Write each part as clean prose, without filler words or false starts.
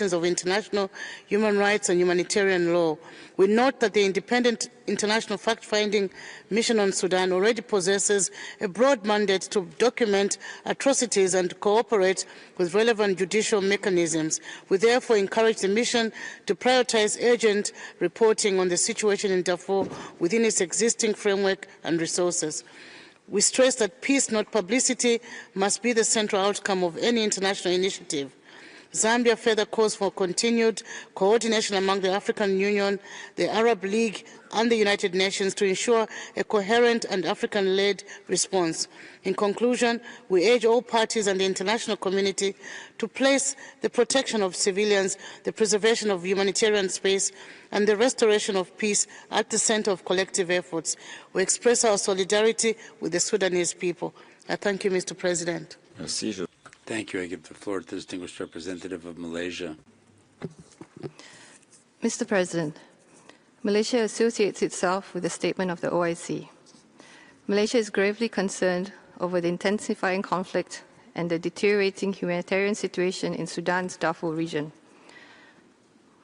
of international human rights and humanitarian law. We note that the independent international fact-finding mission on Sudan already possesses a broad mandate to document atrocities and cooperate with relevant judicial mechanisms. We therefore encourage the mission to prioritize urgent reporting on the situation in Darfur within its existing framework and resources. We stress that peace, not publicity, must be the central outcome of any international initiative. Zambia further calls for continued coordination among the African Union, the Arab League, and the United Nations to ensure a coherent and African-led response. In conclusion, we urge all parties and the international community to place the protection of civilians, the preservation of humanitarian space, and the restoration of peace at the center of collective efforts. We express our solidarity with the Sudanese people. I thank you, Mr. President. Merci. Thank you. I give the floor to the distinguished representative of Malaysia. Mr. President, Malaysia associates itself with the statement of the OIC. Malaysia is gravely concerned over the intensifying conflict and the deteriorating humanitarian situation in Sudan's Darfur region.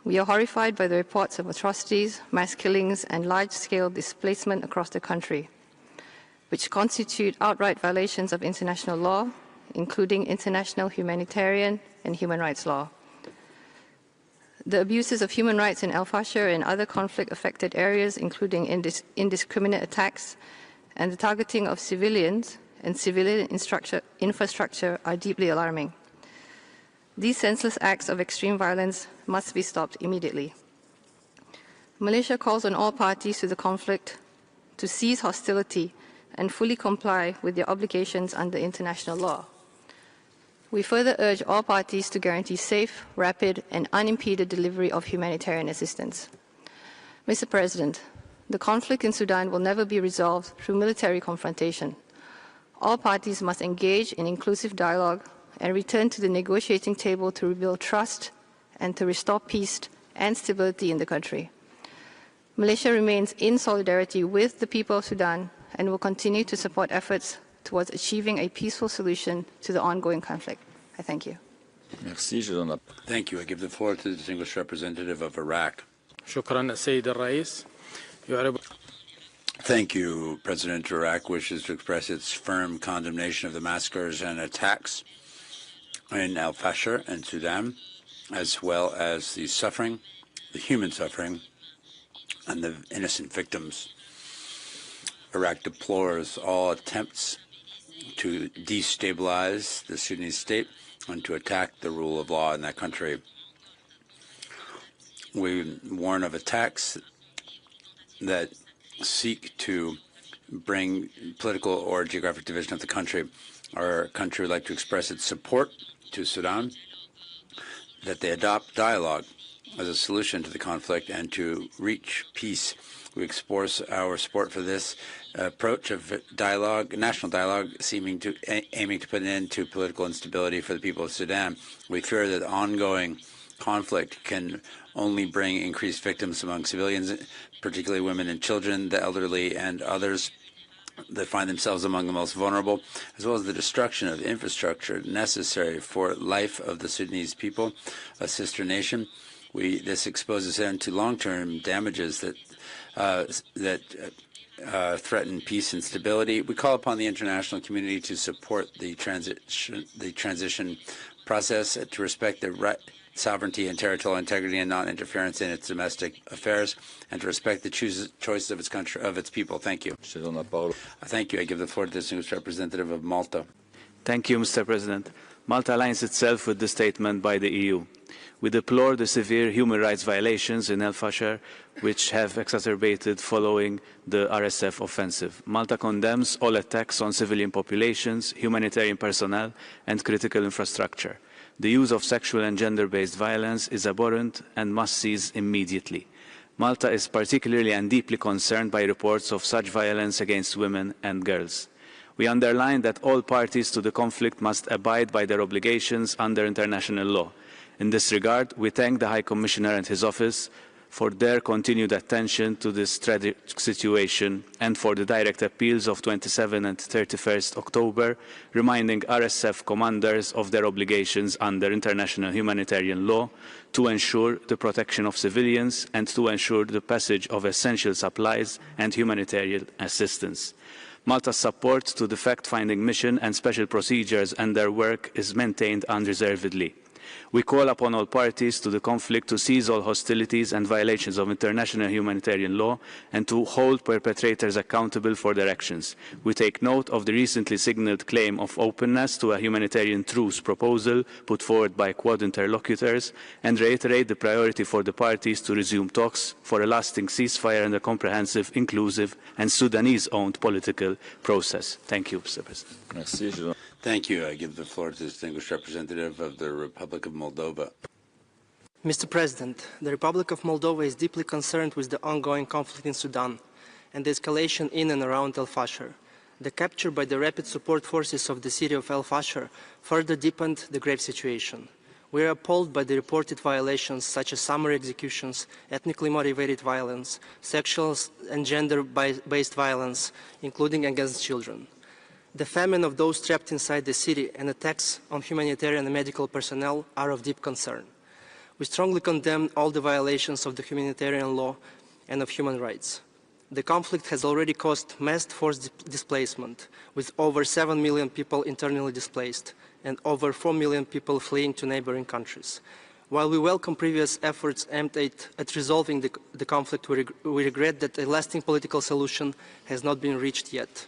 We are horrified by the reports of atrocities, mass killings, and large-scale displacement across the country, which constitute outright violations of international law, including international humanitarian and human rights law. The abuses of human rights in Al-Fashir and other conflict-affected areas, including indiscriminate attacks and the targeting of civilians and civilian infrastructure, are deeply alarming. These senseless acts of extreme violence must be stopped immediately. Malaysia calls on all parties to the conflict to cease hostility and fully comply with their obligations under international law. We further urge all parties to guarantee safe, rapid, and unimpeded delivery of humanitarian assistance. Mr. President, the conflict in Sudan will never be resolved through military confrontation. All parties must engage in inclusive dialogue and return to the negotiating table to rebuild trust and to restore peace and stability in the country. Malaysia remains in solidarity with the people of Sudan and will continue to support efforts towards achieving a peaceful solution to the ongoing conflict. I thank you. Merci. Thank you. I give the floor to the distinguished representative of Iraq. Thank you. President Iraq wishes to express its firm condemnation of the massacres and attacks in Al-Fashir and Sudan, as well as the suffering, the human suffering, and the innocent victims. Iraq deplores all attempts to destabilize the Sudanese state and to attack the rule of law in that country. We warn of attacks that seek to bring political or geographic division of the country. Our country would like to express its support to Sudan, that they adopt dialogue as a solution to the conflict and to reach peace. We express our support for this approach of dialogue, national dialogue, aiming to put an end to political instability for the people of Sudan. We fear that ongoing conflict can only bring increased victims among civilians, particularly women and children, the elderly, and others that find themselves among the most vulnerable, as well as the destruction of infrastructure necessary for life of the Sudanese people, a sister nation. This exposes them to long-term damages that threaten peace and stability. We call upon the international community to support the transition process, to respect the sovereignty and territorial integrity and non-interference in its domestic affairs, and to respect the choices of its country, of its people. Thank you. Thank you. I give the floor to the distinguished representative of Malta. Thank you, Mr. President. Malta aligns itself with the statement by the EU. We deplore the severe human rights violations in Al-Fashir, which have exacerbated following the RSF offensive. Malta condemns all attacks on civilian populations, humanitarian personnel, and critical infrastructure. The use of sexual and gender-based violence is abhorrent and must cease immediately. Malta is particularly and deeply concerned by reports of such violence against women and girls. We underline that all parties to the conflict must abide by their obligations under international law. In this regard, we thank the High Commissioner and his office for their continued attention to this tragic situation and for the direct appeals of 27 and 31st October, reminding RSF commanders of their obligations under international humanitarian law to ensure the protection of civilians and to ensure the passage of essential supplies and humanitarian assistance. Malta's support to the fact-finding mission and special procedures and their work is maintained unreservedly. We call upon all parties to the conflict to cease all hostilities and violations of international humanitarian law and to hold perpetrators accountable for their actions. We take note of the recently signalled claim of openness to a humanitarian truce proposal put forward by Quad interlocutors and reiterate the priority for the parties to resume talks for a lasting ceasefire and a comprehensive, inclusive and Sudanese-owned political process. Thank you, Mr. President. Merci. Thank you. I give the floor to the distinguished representative of the Republic of Moldova. Mr. President, the Republic of Moldova is deeply concerned with the ongoing conflict in Sudan and the escalation in and around Al-Fashir. The capture by the rapid support forces of the city of Al-Fashir further deepened the grave situation. We are appalled by the reported violations such as summary executions, ethnically motivated violence, sexual and gender-based violence, including against children. The famine of those trapped inside the city and attacks on humanitarian and medical personnel are of deep concern. We strongly condemn all the violations of the humanitarian law and of human rights. The conflict has already caused mass forced displacement, with over 7 million people internally displaced and over 4 million people fleeing to neighboring countries. While we welcome previous efforts aimed at resolving the conflict, we regret that a lasting political solution has not been reached yet.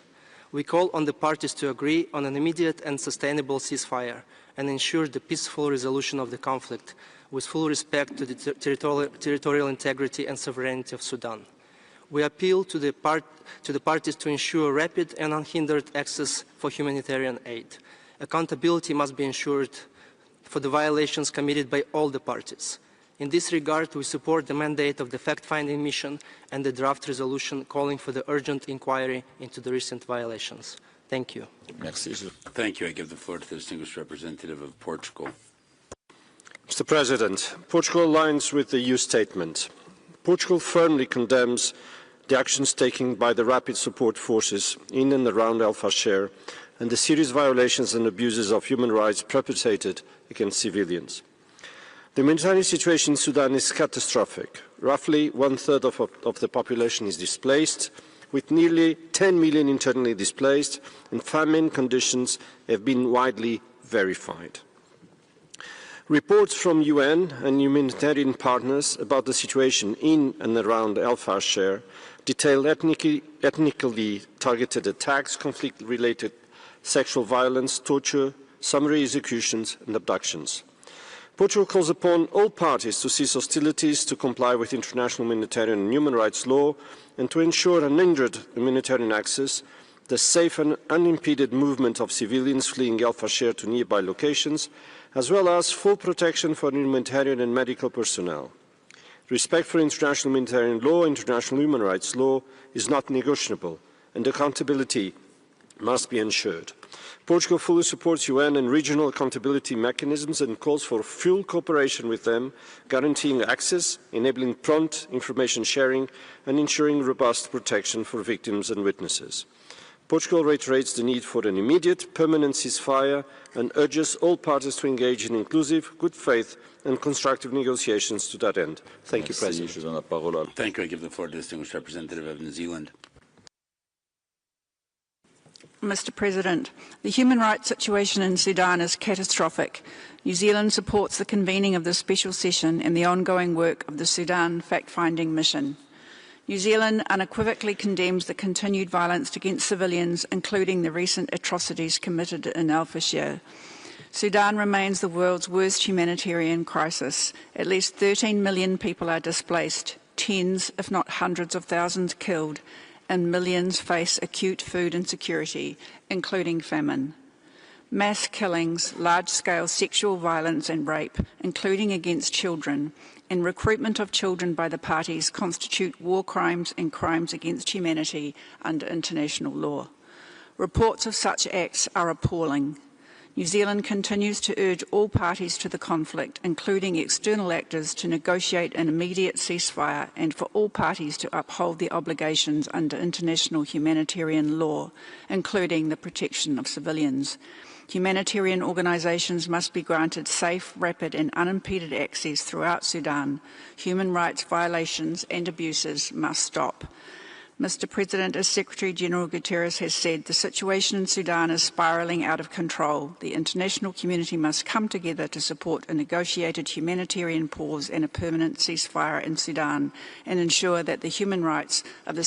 We call on the parties to agree on an immediate and sustainable ceasefire and ensure the peaceful resolution of the conflict with full respect to the territorial integrity and sovereignty of Sudan. We appeal to the parties to ensure rapid and unhindered access for humanitarian aid. Accountability must be ensured for the violations committed by all the parties. In this regard, we support the mandate of the fact-finding mission and the draft resolution calling for the urgent inquiry into the recent violations. Thank you. Merci. Thank you. I give the floor to the distinguished representative of Portugal. Mr. President, Portugal aligns with the EU statement. Portugal firmly condemns the actions taken by the rapid support forces in and around Al-Fashir and the serious violations and abuses of human rights perpetrated against civilians. The humanitarian situation in Sudan is catastrophic. Roughly one-third of the population is displaced, with nearly 10 million internally displaced, and famine conditions have been widely verified. Reports from UN and humanitarian partners about the situation in and around Al-Fashir detail ethnically targeted attacks, conflict-related sexual violence, torture, summary executions and abductions. Portugal calls upon all parties to cease hostilities, to comply with international humanitarian and human rights law, and to ensure unhindered humanitarian access, the safe and unimpeded movement of civilians fleeing Al-Fashir to nearby locations, as well as full protection for humanitarian and medical personnel. Respect for international humanitarian law, international human rights law is not negotiable, and accountability must be ensured. Portugal fully supports UN and regional accountability mechanisms and calls for full cooperation with them, guaranteeing access, enabling prompt information sharing, and ensuring robust protection for victims and witnesses. Portugal reiterates the need for an immediate, permanent ceasefire and urges all parties to engage in inclusive, good faith and constructive negotiations to that end. Thank you, President. Thank you. I give the floor to the distinguished representative of New Zealand. Mr. President, the human rights situation in Sudan is catastrophic. New Zealand supports the convening of this special session and the ongoing work of the Sudan fact-finding mission. New Zealand unequivocally condemns the continued violence against civilians, including the recent atrocities committed in Al-Fashir. Sudan remains the world's worst humanitarian crisis. At least 13 million people are displaced, tens, if not hundreds of thousands killed, and millions face acute food insecurity, including famine. Mass killings, large-scale sexual violence and rape, including against children, and recruitment of children by the parties constitute war crimes and crimes against humanity under international law. Reports of such acts are appalling. New Zealand continues to urge all parties to the conflict, including external actors, to negotiate an immediate ceasefire and for all parties to uphold their obligations under international humanitarian law, including the protection of civilians. Humanitarian organisations must be granted safe, rapid and unimpeded access throughout Sudan. Human rights violations and abuses must stop. Mr. President, as Secretary-General Guterres has said, the situation in Sudan is spiralling out of control. The international community must come together to support a negotiated humanitarian pause and a permanent ceasefire in Sudan and ensure that the human rights of the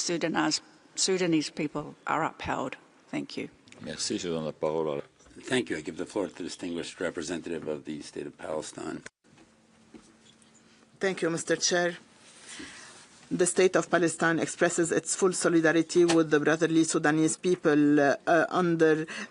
Sudanese people are upheld. Thank you. Merci. Je donne la parole à... Thank you. I give the floor to the distinguished representative of the State of Palestine. Thank you, Mr. Chair. The State of Palestine expresses its full solidarity with the brotherly Sudanese people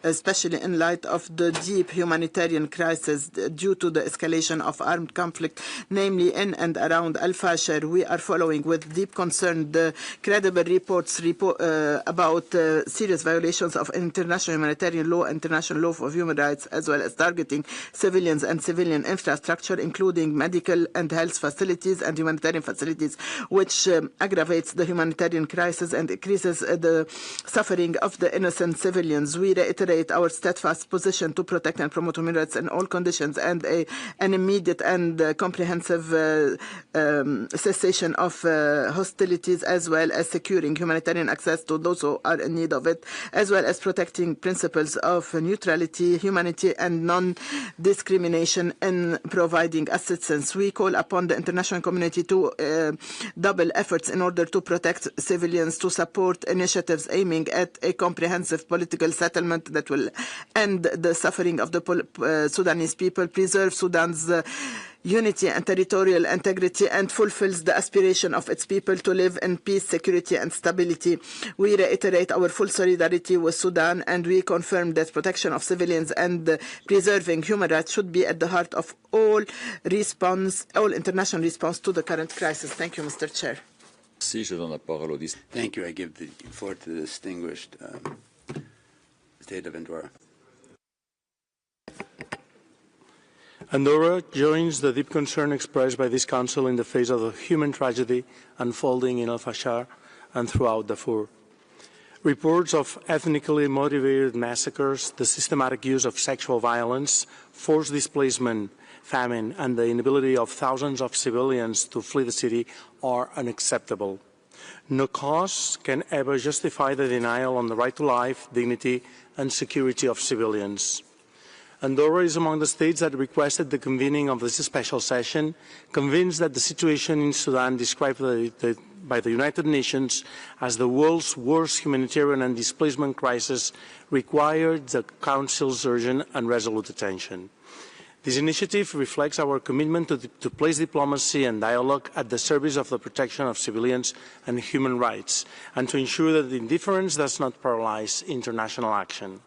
especially in light of the deep humanitarian crisis due to the escalation of armed conflict, namely in and around Al-Fashir. We are following with deep concern the credible reports about serious violations of international humanitarian law, international law of human rights, as well as targeting civilians and civilian infrastructure, including medical and health facilities and humanitarian facilities, which aggravates the humanitarian crisis and increases the suffering of the innocent civilians. We reiterate our steadfast position to protect and promote human rights in all conditions and an immediate and comprehensive cessation of hostilities, as well as securing humanitarian access to those who are in need of it, as well as protecting principles of neutrality, humanity and non-discrimination in providing assistance. We call upon the international community to double efforts in order to protect civilians, to support initiatives aiming at a comprehensive political settlement that will end the suffering of the Sudanese people, preserve Sudan's unity and territorial integrity, and fulfills the aspiration of its people to live in peace, security and stability. We reiterate our full solidarity with Sudan, and we confirm that protection of civilians and preserving human rights should be at the heart of all international response to the current crisis. Thank you, Mr. Chair. Thank you. I give the floor to the distinguished State of Andorra. Andorra joins the deep concern expressed by this Council in the face of the human tragedy unfolding in Al-Fashir and throughout Darfur. Reports of ethnically motivated massacres, the systematic use of sexual violence, forced displacement, famine, and the inability of thousands of civilians to flee the city are unacceptable. No cause can ever justify the denial on the right to life, dignity, and security of civilians. Andorra is among the states that requested the convening of this special session, convinced that the situation in Sudan described by the United Nations as the world's worst humanitarian and displacement crisis required the Council's urgent and resolute attention. This initiative reflects our commitment to place diplomacy and dialogue at the service of the protection of civilians and human rights, and to ensure that indifference does not paralyze international action.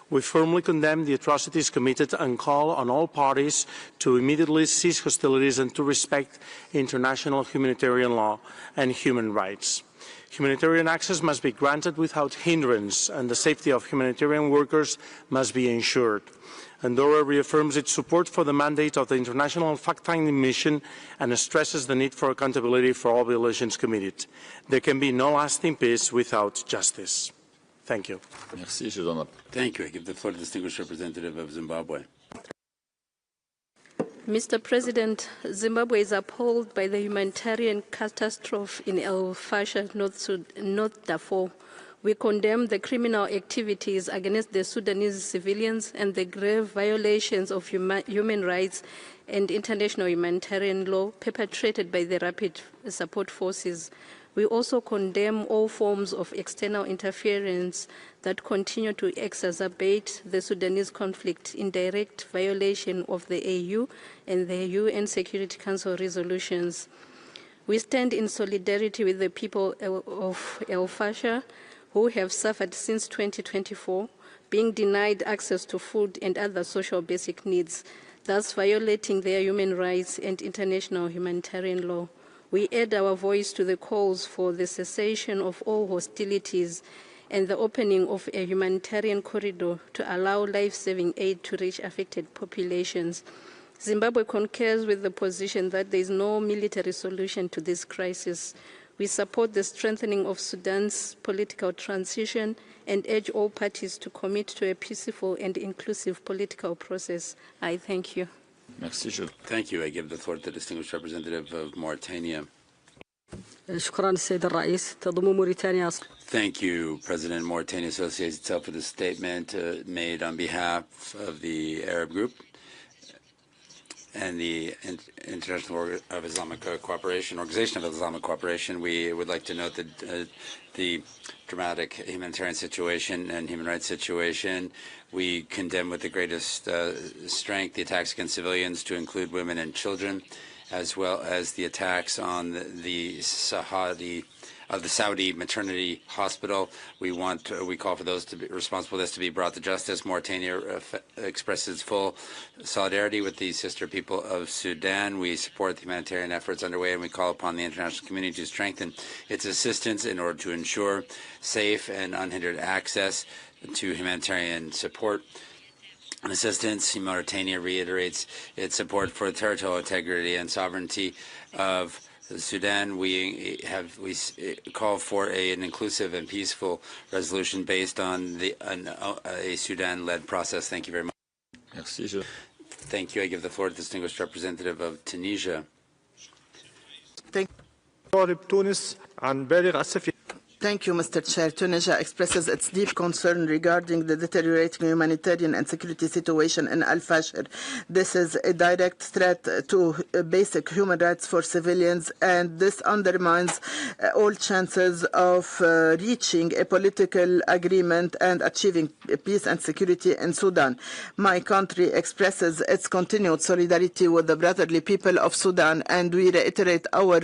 We firmly condemn the atrocities committed and call on all parties to immediately cease hostilities and to respect international humanitarian law and human rights. Humanitarian access must be granted without hindrance, and the safety of humanitarian workers must be ensured. Andorra reaffirms its support for the mandate of the International Fact-Finding Mission and stresses the need for accountability for all violations committed. There can be no lasting peace without justice. Thank you. Thank you. I give the floor to the distinguished representative of Zimbabwe. Mr. President, Zimbabwe is appalled by the humanitarian catastrophe in Al-Fashir, North Darfur. We condemn the criminal activities against the Sudanese civilians and the grave violations of human rights and international humanitarian law perpetrated by the Rapid Support Forces. We also condemn all forms of external interference that continue to exacerbate the Sudanese conflict in direct violation of the AU and the UN Security Council resolutions. We stand in solidarity with the people of Al-Fashir who have suffered since 2024, being denied access to food and other social basic needs, thus violating their human rights and international humanitarian law. We add our voice to the calls for the cessation of all hostilities and the opening of a humanitarian corridor to allow life-saving aid to reach affected populations. Zimbabwe concurs with the position that there is no military solution to this crisis. We support the strengthening of Sudan's political transition and urge all parties to commit to a peaceful and inclusive political process. I thank you. Thank you. I give the floor to the distinguished representative of Mauritania. Thank you, President. Mauritania associates itself with a statement made on behalf of the Arab group and the International of Islamic Cooperation, Organization of Islamic Cooperation. We would like to note that the dramatic humanitarian situation and human rights situation. We condemn with the greatest strength the attacks against civilians, to include women and children, as well as the attacks on the Saudi maternity hospital. We call for those to be responsible for this to be brought to justice. Mauritania expresses full solidarity with the sister people of Sudan. We support the humanitarian efforts underway, and we call upon the international community to strengthen its assistance in order to ensure safe and unhindered access to humanitarian support and assistance. Mauritania reiterates its support for territorial integrity and sovereignty of Sudan. We call for an inclusive and peaceful resolution based on a Sudan-led process. Thank you very much. Thank you. I give the floor to the distinguished representative of Tunisia. Thank you, Mr. Chair. Tunisia expresses its deep concern regarding the deteriorating humanitarian and security situation in Al-Fashir. This is a direct threat to basic human rights for civilians, and this undermines all chances of reaching a political agreement and achieving peace and security in Sudan. My country expresses its continued solidarity with the brotherly people of Sudan, and we reiterate our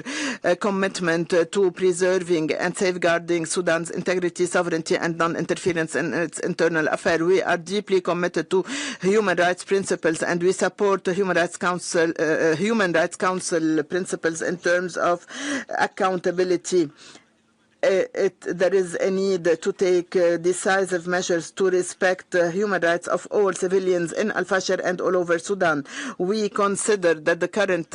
commitment to preserving and safeguarding Sudan's integrity, sovereignty, and non-interference in its internal affairs. We are deeply committed to human rights principles, and we support the Human Rights Council principles in terms of accountability. There is a need to take decisive measures to respect human rights of all civilians in Al-Fashir and all over Sudan. We consider that the current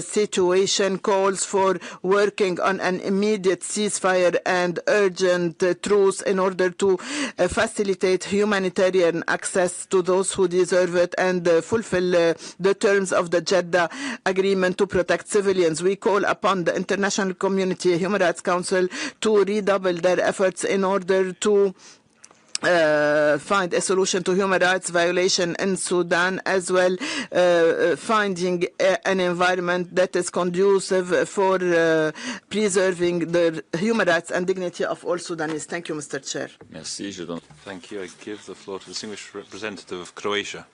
situation calls for working on an immediate ceasefire and urgent truce in order to facilitate humanitarian access to those who deserve it and fulfill the terms of the Jeddah Agreement to protect civilians. We call upon the international community, Human Rights Council, to redouble their efforts in order to find a solution to human rights violation in Sudan, as well finding an environment that is conducive for preserving the human rights and dignity of all Sudanese. Thank you, Mr. Chair. Thank you. I give the floor to the distinguished representative of Croatia.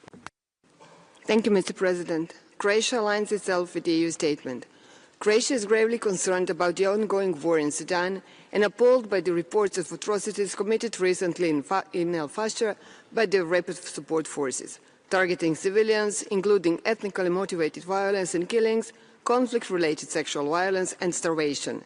Thank you, Mr. President. Croatia aligns itself with the EU statement. Croatia is gravely concerned about the ongoing war in Sudan and appalled by the reports of atrocities committed recently in Al-Fashir by the Rapid Support Forces, targeting civilians, including ethnically motivated violence and killings, conflict-related sexual violence and starvation.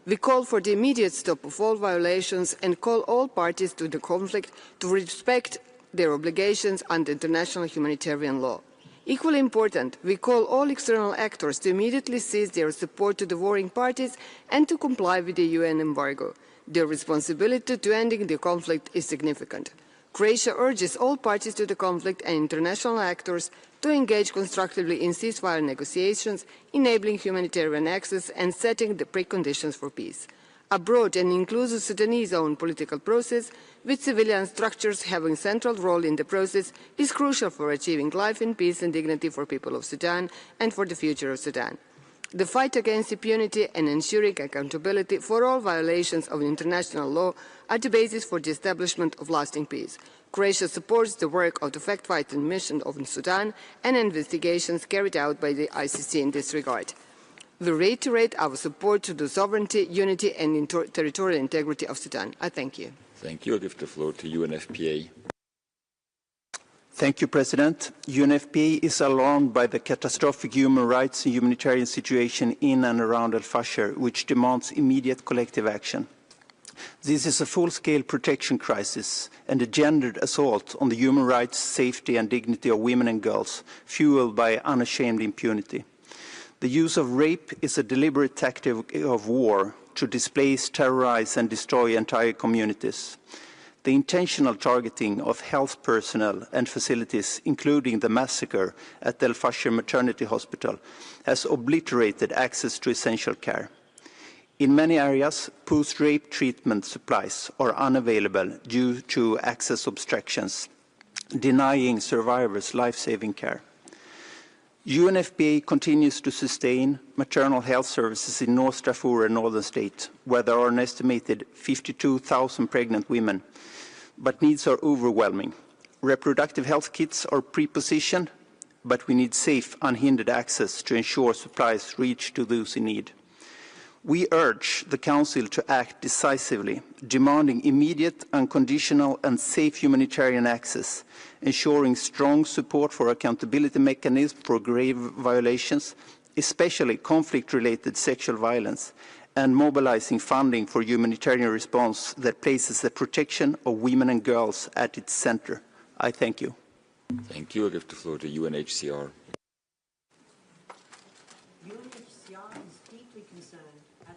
We call for the immediate stop of all violations and call all parties to the conflict to respect their obligations under international humanitarian law. Equally important, we call all external actors to immediately cease their support to the warring parties and to comply with the UN embargo. Their responsibility to ending the conflict is significant. Croatia urges all parties to the conflict and international actors to engage constructively in ceasefire negotiations, enabling humanitarian access and setting the preconditions for peace. A broad and inclusive Sudanese-owned political process, with civilian structures having a central role in the process, is crucial for achieving life in peace and dignity for people of Sudan and for the future of Sudan. The fight against impunity and ensuring accountability for all violations of international law are the basis for the establishment of lasting peace. Croatia supports the work of the fact-finding mission of Sudan and investigations carried out by the ICC in this regard. We reiterate our support to the sovereignty, unity and territorial integrity of Sudan. I thank you. Thank you. I give the floor to UNFPA. Thank you, President. UNFPA is alarmed by the catastrophic human rights and humanitarian situation in and around Al-Fashir, which demands immediate collective action. This is a full-scale protection crisis and a gendered assault on the human rights, safety and dignity of women and girls, fueled by unashamed impunity. The use of rape is a deliberate tactic of war to displace, terrorize and destroy entire communities. The intentional targeting of health personnel and facilities, including the massacre at the Al-Fashir maternity hospital, has obliterated access to essential care. In many areas, post-rape treatment supplies are unavailable due to access obstructions, denying survivors life-saving care. UNFPA continues to sustain maternal health services in North Darfur and Northern State, where there are an estimated 52,000 pregnant women, but needs are overwhelming. Reproductive health kits are pre-positioned, but we need safe, unhindered access to ensure supplies reach to those in need. We urge the Council to act decisively, demanding immediate, unconditional and safe humanitarian access, ensuring strong support for accountability mechanisms for grave violations, especially conflict-related sexual violence, and mobilizing funding for humanitarian response that places the protection of women and girls at its center. I thank you. Thank you. I give the floor to UNHCR.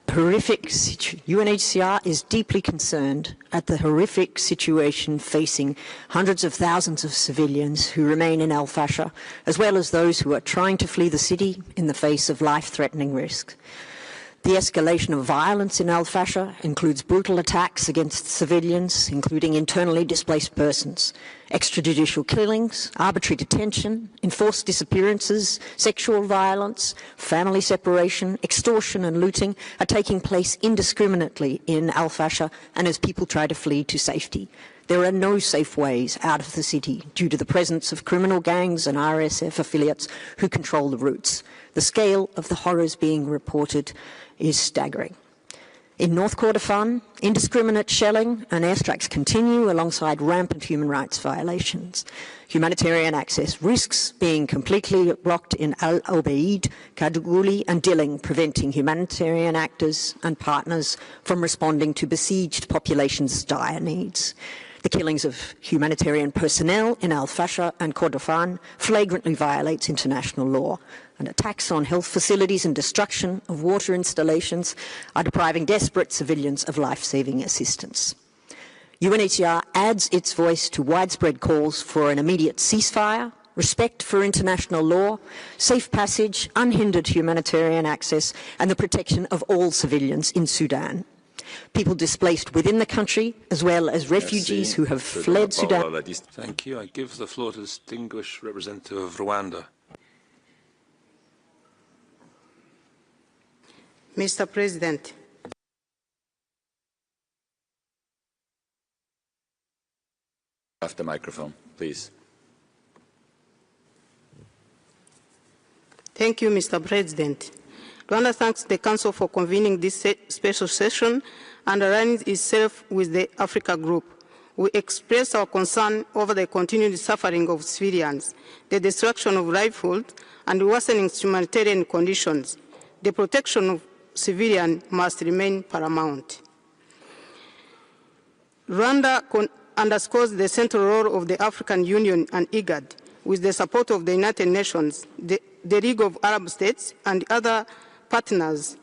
UNHCR is deeply concerned at the horrific situation facing hundreds of thousands of civilians who remain in Al-Fashir, as well as those who are trying to flee the city in the face of life-threatening risks. The escalation of violence in Al-Fashir includes brutal attacks against civilians, including internally displaced persons. Extrajudicial killings, arbitrary detention, enforced disappearances, sexual violence, family separation, extortion and looting are taking place indiscriminately in Al-Fashir and as people try to flee to safety. There are no safe ways out of the city due to the presence of criminal gangs and RSF affiliates who control the routes. The scale of the horrors being reported is staggering. In North Kordofan, indiscriminate shelling and airstrikes continue alongside rampant human rights violations. Humanitarian access risks being completely blocked in Al Obeid, Kaduguli and Dilling, preventing humanitarian actors and partners from responding to besieged populations' dire needs. The killings of humanitarian personnel in Al-Fashir and Kordofan flagrantly violates international law, and attacks on health facilities and destruction of water installations are depriving desperate civilians of life-saving assistance. UNHCR adds its voice to widespread calls for an immediate ceasefire, respect for international law, safe passage, unhindered humanitarian access, and the protection of all civilians in Sudan. People displaced within the country, as well as refugees who have fled Sudan. Thank you. I give the floor to the distinguished representative of Rwanda. Mr. President, Off the microphone, please. thank you, Mr. President. Rwanda thanks the Council for convening this special session and aligns itself with the Africa Group. We express our concern over the continued suffering of civilians, the destruction of livelihoods, and worsening humanitarian conditions. The protection of civilians must remain paramount. Rwanda underscores the central role of the African Union and IGAD, with the support of the United Nations, the League of Arab States, and other partners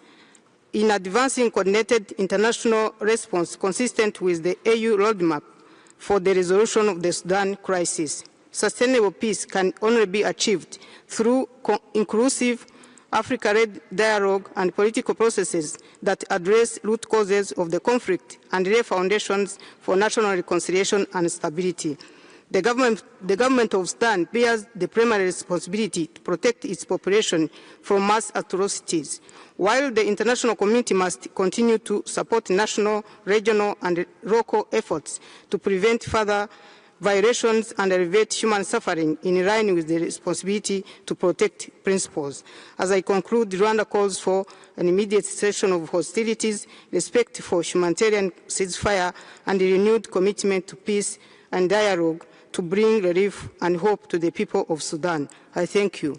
in advancing coordinated international response consistent with the AU roadmap for the resolution of the Sudan crisis. Sustainable peace can only be achieved through inclusive Africa-led dialogue and political processes that address root causes of the conflict and lay foundations for national reconciliation and stability. The government of Sudan bears the primary responsibility to protect its population from mass atrocities, while the international community must continue to support national, regional, and local efforts to prevent further violations and alleviate human suffering in line with the responsibility to protect principles. As I conclude, Rwanda calls for an immediate cessation of hostilities, respect for humanitarian ceasefire, and a renewed commitment to peace and dialogue to bring relief and hope to the people of Sudan. I thank you.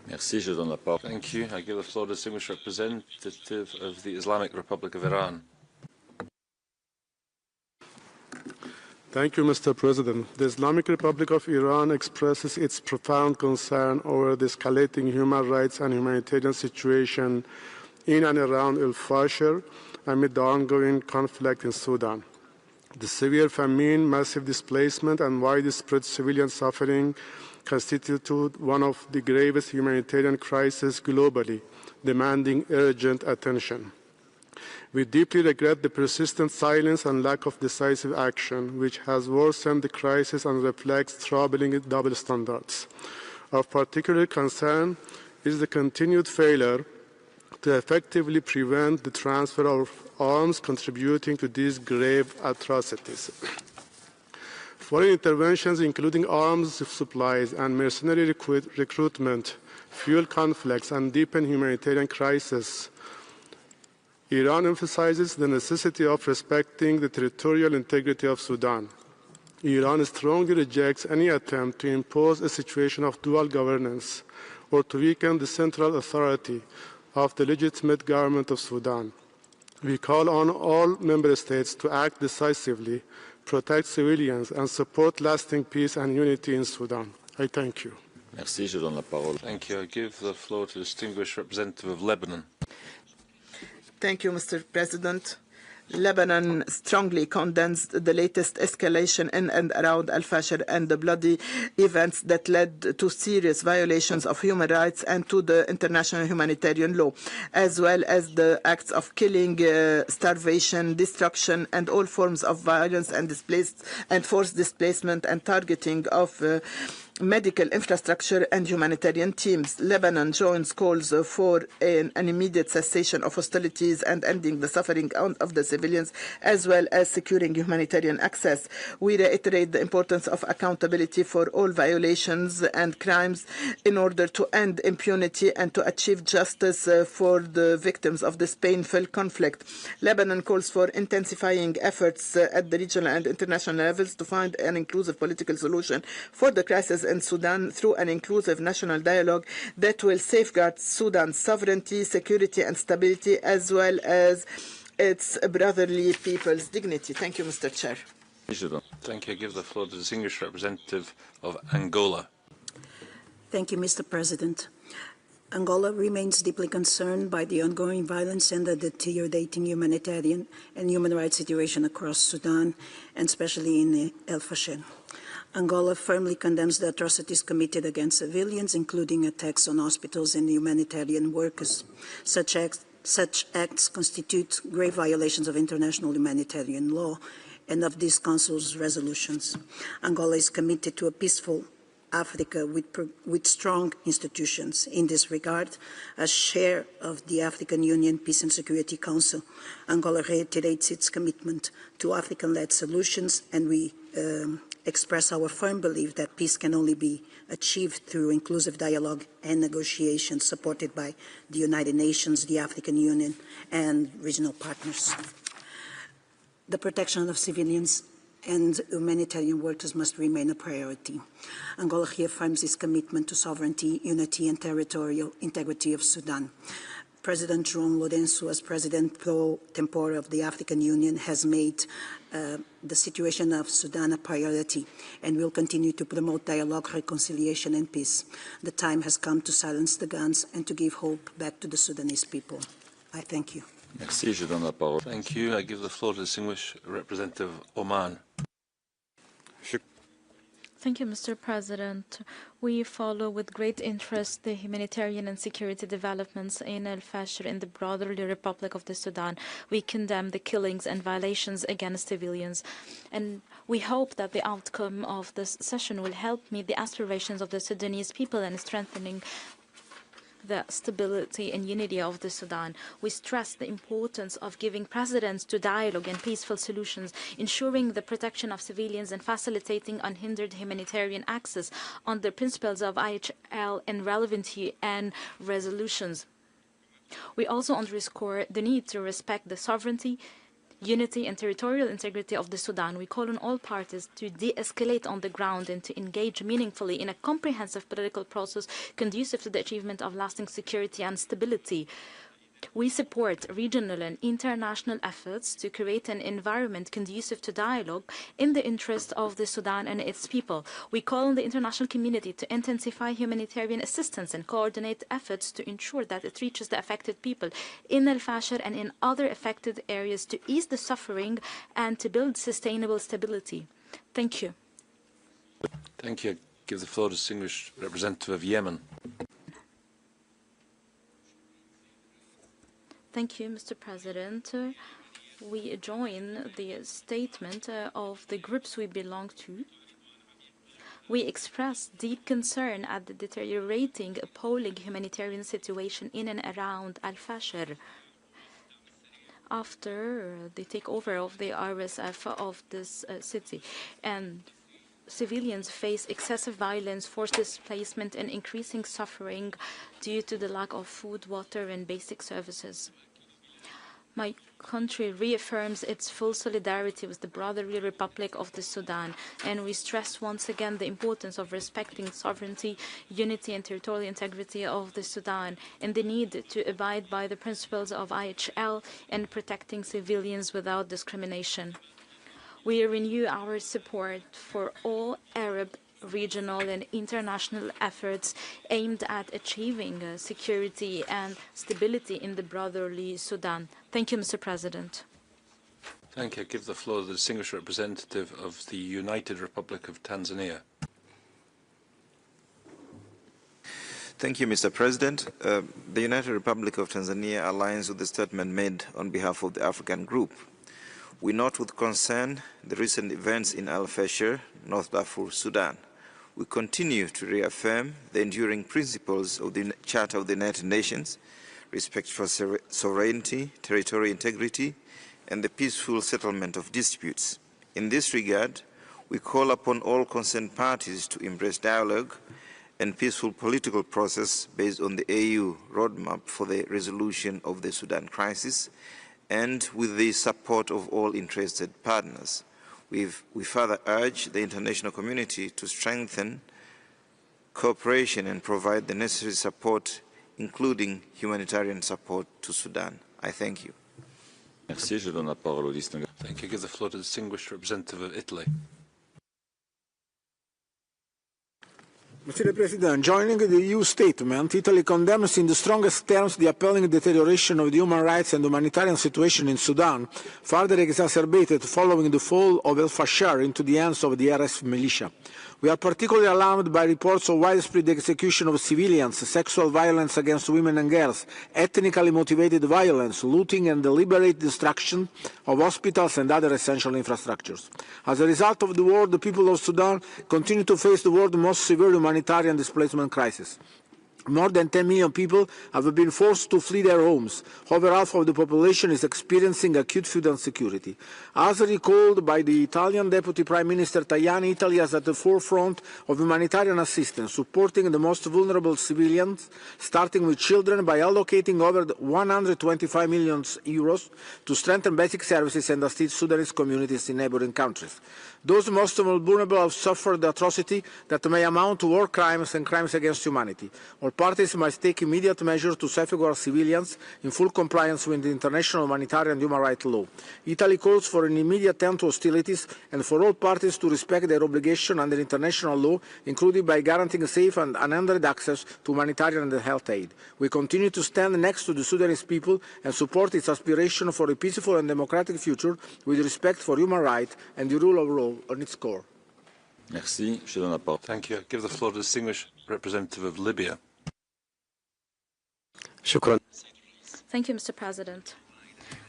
Merci, je donne la parole. Thank you. I give the floor to the distinguished representative of the Islamic Republic of Iran. Thank you, Mr. President. The Islamic Republic of Iran expresses its profound concern over the escalating human rights and humanitarian situation in and around Al-Fashir amid the ongoing conflict in Sudan. The severe famine, massive displacement, and widespread civilian suffering constitute one of the gravest humanitarian crises globally, demanding urgent attention. We deeply regret the persistent silence and lack of decisive action, which has worsened the crisis and reflects troubling double standards. Of particular concern is the continued failure to effectively prevent the transfer of arms contributing to these grave atrocities. Foreign interventions, including arms supplies and mercenary recruitment, fuel conflicts, and deepen humanitarian crises. Iran emphasizes the necessity of respecting the territorial integrity of Sudan. Iran strongly rejects any attempt to impose a situation of dual governance or to weaken the central authority of the legitimate government of Sudan. We call on all member states to act decisively, protect civilians, and support lasting peace and unity in Sudan. I thank you. Merci, je donne la parole. Thank you. I give the floor to the distinguished representative of Lebanon. Thank you, Mr. President. Lebanon strongly condemns the latest escalation in and around Al-Fashir and the bloody events that led to serious violations of human rights and to the international humanitarian law, as well as the acts of killing, starvation, destruction, and all forms of violence and forced displacement and targeting of medical infrastructure and humanitarian teams. Lebanon joins calls for an immediate cessation of hostilities and ending the suffering of the civilians, as well as securing humanitarian access. We reiterate the importance of accountability for all violations and crimes in order to end impunity and to achieve justice for the victims of this painful conflict. Lebanon calls for intensifying efforts at the regional and international levels to find an inclusive political solution for the crisis in Sudan through an inclusive national dialogue that will safeguard Sudan's sovereignty, security, and stability, as well as its brotherly people's dignity. Thank you, Mr. Chair. Thank you. I give the floor to the distinguished representative of Angola. Thank you, Mr. President. Angola remains deeply concerned by the ongoing violence and the deteriorating humanitarian and human rights situation across Sudan, and especially in Al-Fashir. Angola firmly condemns the atrocities committed against civilians, including attacks on hospitals and humanitarian workers. Such acts constitute grave violations of international humanitarian law and of this Council's resolutions. Angola is committed to a peaceful Africa with strong institutions. In this regard, as chair of the African Union Peace and Security Council, Angola reiterates its commitment to African-led solutions, and we express our firm belief that peace can only be achieved through inclusive dialogue and negotiations supported by the United Nations, the African Union, and regional partners. The protection of civilians and humanitarian workers must remain a priority. Angola reaffirms its commitment to sovereignty, unity, and territorial integrity of Sudan. President João Lourenço, as President pro tempore of the African Union, has made the situation of Sudan a priority and will continue to promote dialogue, reconciliation, and peace. The time has come to silence the guns and to give hope back to the Sudanese people. I thank you. Merci, je donne la parole. Thank you. I give the floor to the distinguished representative of Oman. Thank you, Mr. President. We follow with great interest the humanitarian and security developments in Al-Fashir in the broader Republic of the Sudan. We condemn the killings and violations against civilians, and we hope that the outcome of this session will help meet the aspirations of the Sudanese people and strengthening the stability and unity of the Sudan. We stress the importance of giving precedence to dialogue and peaceful solutions, ensuring the protection of civilians and facilitating unhindered humanitarian access on the principles of IHL and relevant UN resolutions. We also underscore the need to respect the sovereignty, unity and territorial integrity of the Sudan. We call on all parties to de-escalate on the ground and to engage meaningfully in a comprehensive political process conducive to the achievement of lasting security and stability. We support regional and international efforts to create an environment conducive to dialogue in the interest of the Sudan and its people. We call on the international community to intensify humanitarian assistance and coordinate efforts to ensure that it reaches the affected people in Al-Fashir and in other affected areas to ease the suffering and to build sustainable stability. Thank you. Thank you. I give the floor to the distinguished representative of Yemen. Thank you, Mr. President. We join the statement of the groups we belong to. We express deep concern at the deteriorating, appalling humanitarian situation in and around Al-Fashir after the takeover of the RSF of this city. And civilians face excessive violence, forced displacement, and increasing suffering due to the lack of food, water, and basic services. My country reaffirms its full solidarity with the brotherly Republic of the Sudan, and we stress once again the importance of respecting sovereignty, unity, and territorial integrity of the Sudan, and the need to abide by the principles of IHL and protecting civilians without discrimination. We renew our support for all Arab, regional, and international efforts aimed at achieving security and stability in the brotherly Sudan. Thank you, Mr. President. Thank you. I give the floor to the distinguished representative of the United Republic of Tanzania. Thank you, Mr. President. The United Republic of Tanzania aligns with the statement made on behalf of the African Group. We note with concern the recent events in Al-Fashir, North Darfur, Sudan. We continue to reaffirm the enduring principles of the Charter of the United Nations, respect for sovereignty, territorial integrity, and the peaceful settlement of disputes. In this regard, we call upon all concerned parties to embrace dialogue and peaceful political process based on the AU roadmap for the resolution of the Sudan crisis, and with the support of all interested partners. We further urge the international community to strengthen cooperation and provide the necessary support, including humanitarian support to Sudan. I thank you. Merci. Je donne la parole au distinguished. Thank you. I give the floor to the distinguished representative of Italy. Mr. President, joining the EU statement, Italy condemns in the strongest terms the appalling deterioration of the human rights and humanitarian situation in Sudan, further exacerbated following the fall of Al-Fashir into the hands of the RSF militia. We are particularly alarmed by reports of widespread execution of civilians, sexual violence against women and girls, ethnically motivated violence, looting and deliberate destruction of hospitals and other essential infrastructures. As a result of the war, the people of Sudan continue to face the world's most severe humanitarian displacement crisis. More than 10 million people have been forced to flee their homes. Over half of the population is experiencing acute food insecurity. As recalled by the Italian Deputy Prime Minister Tajani, Italy is at the forefront of humanitarian assistance, supporting the most vulnerable civilians, starting with children by allocating over 125 million euros to strengthen basic services and assist Sudanese communities in neighboring countries. Those most vulnerable have suffered atrocity that may amount to war crimes and crimes against humanity. All parties must take immediate measures to safeguard civilians in full compliance with the international humanitarian and human rights law. Italy calls for an immediate end to hostilities and for all parties to respect their obligation under international law, including by guaranteeing safe and unhindered access to humanitarian and health aid. We continue to stand next to the Sudanese people and support its aspiration for a peaceful and democratic future with respect for human rights and the rule of law on its core. Merci. Je donne la parole. Thank you. I give the floor to the distinguished representative of Libya. Shukran. Thank you, Mr. President.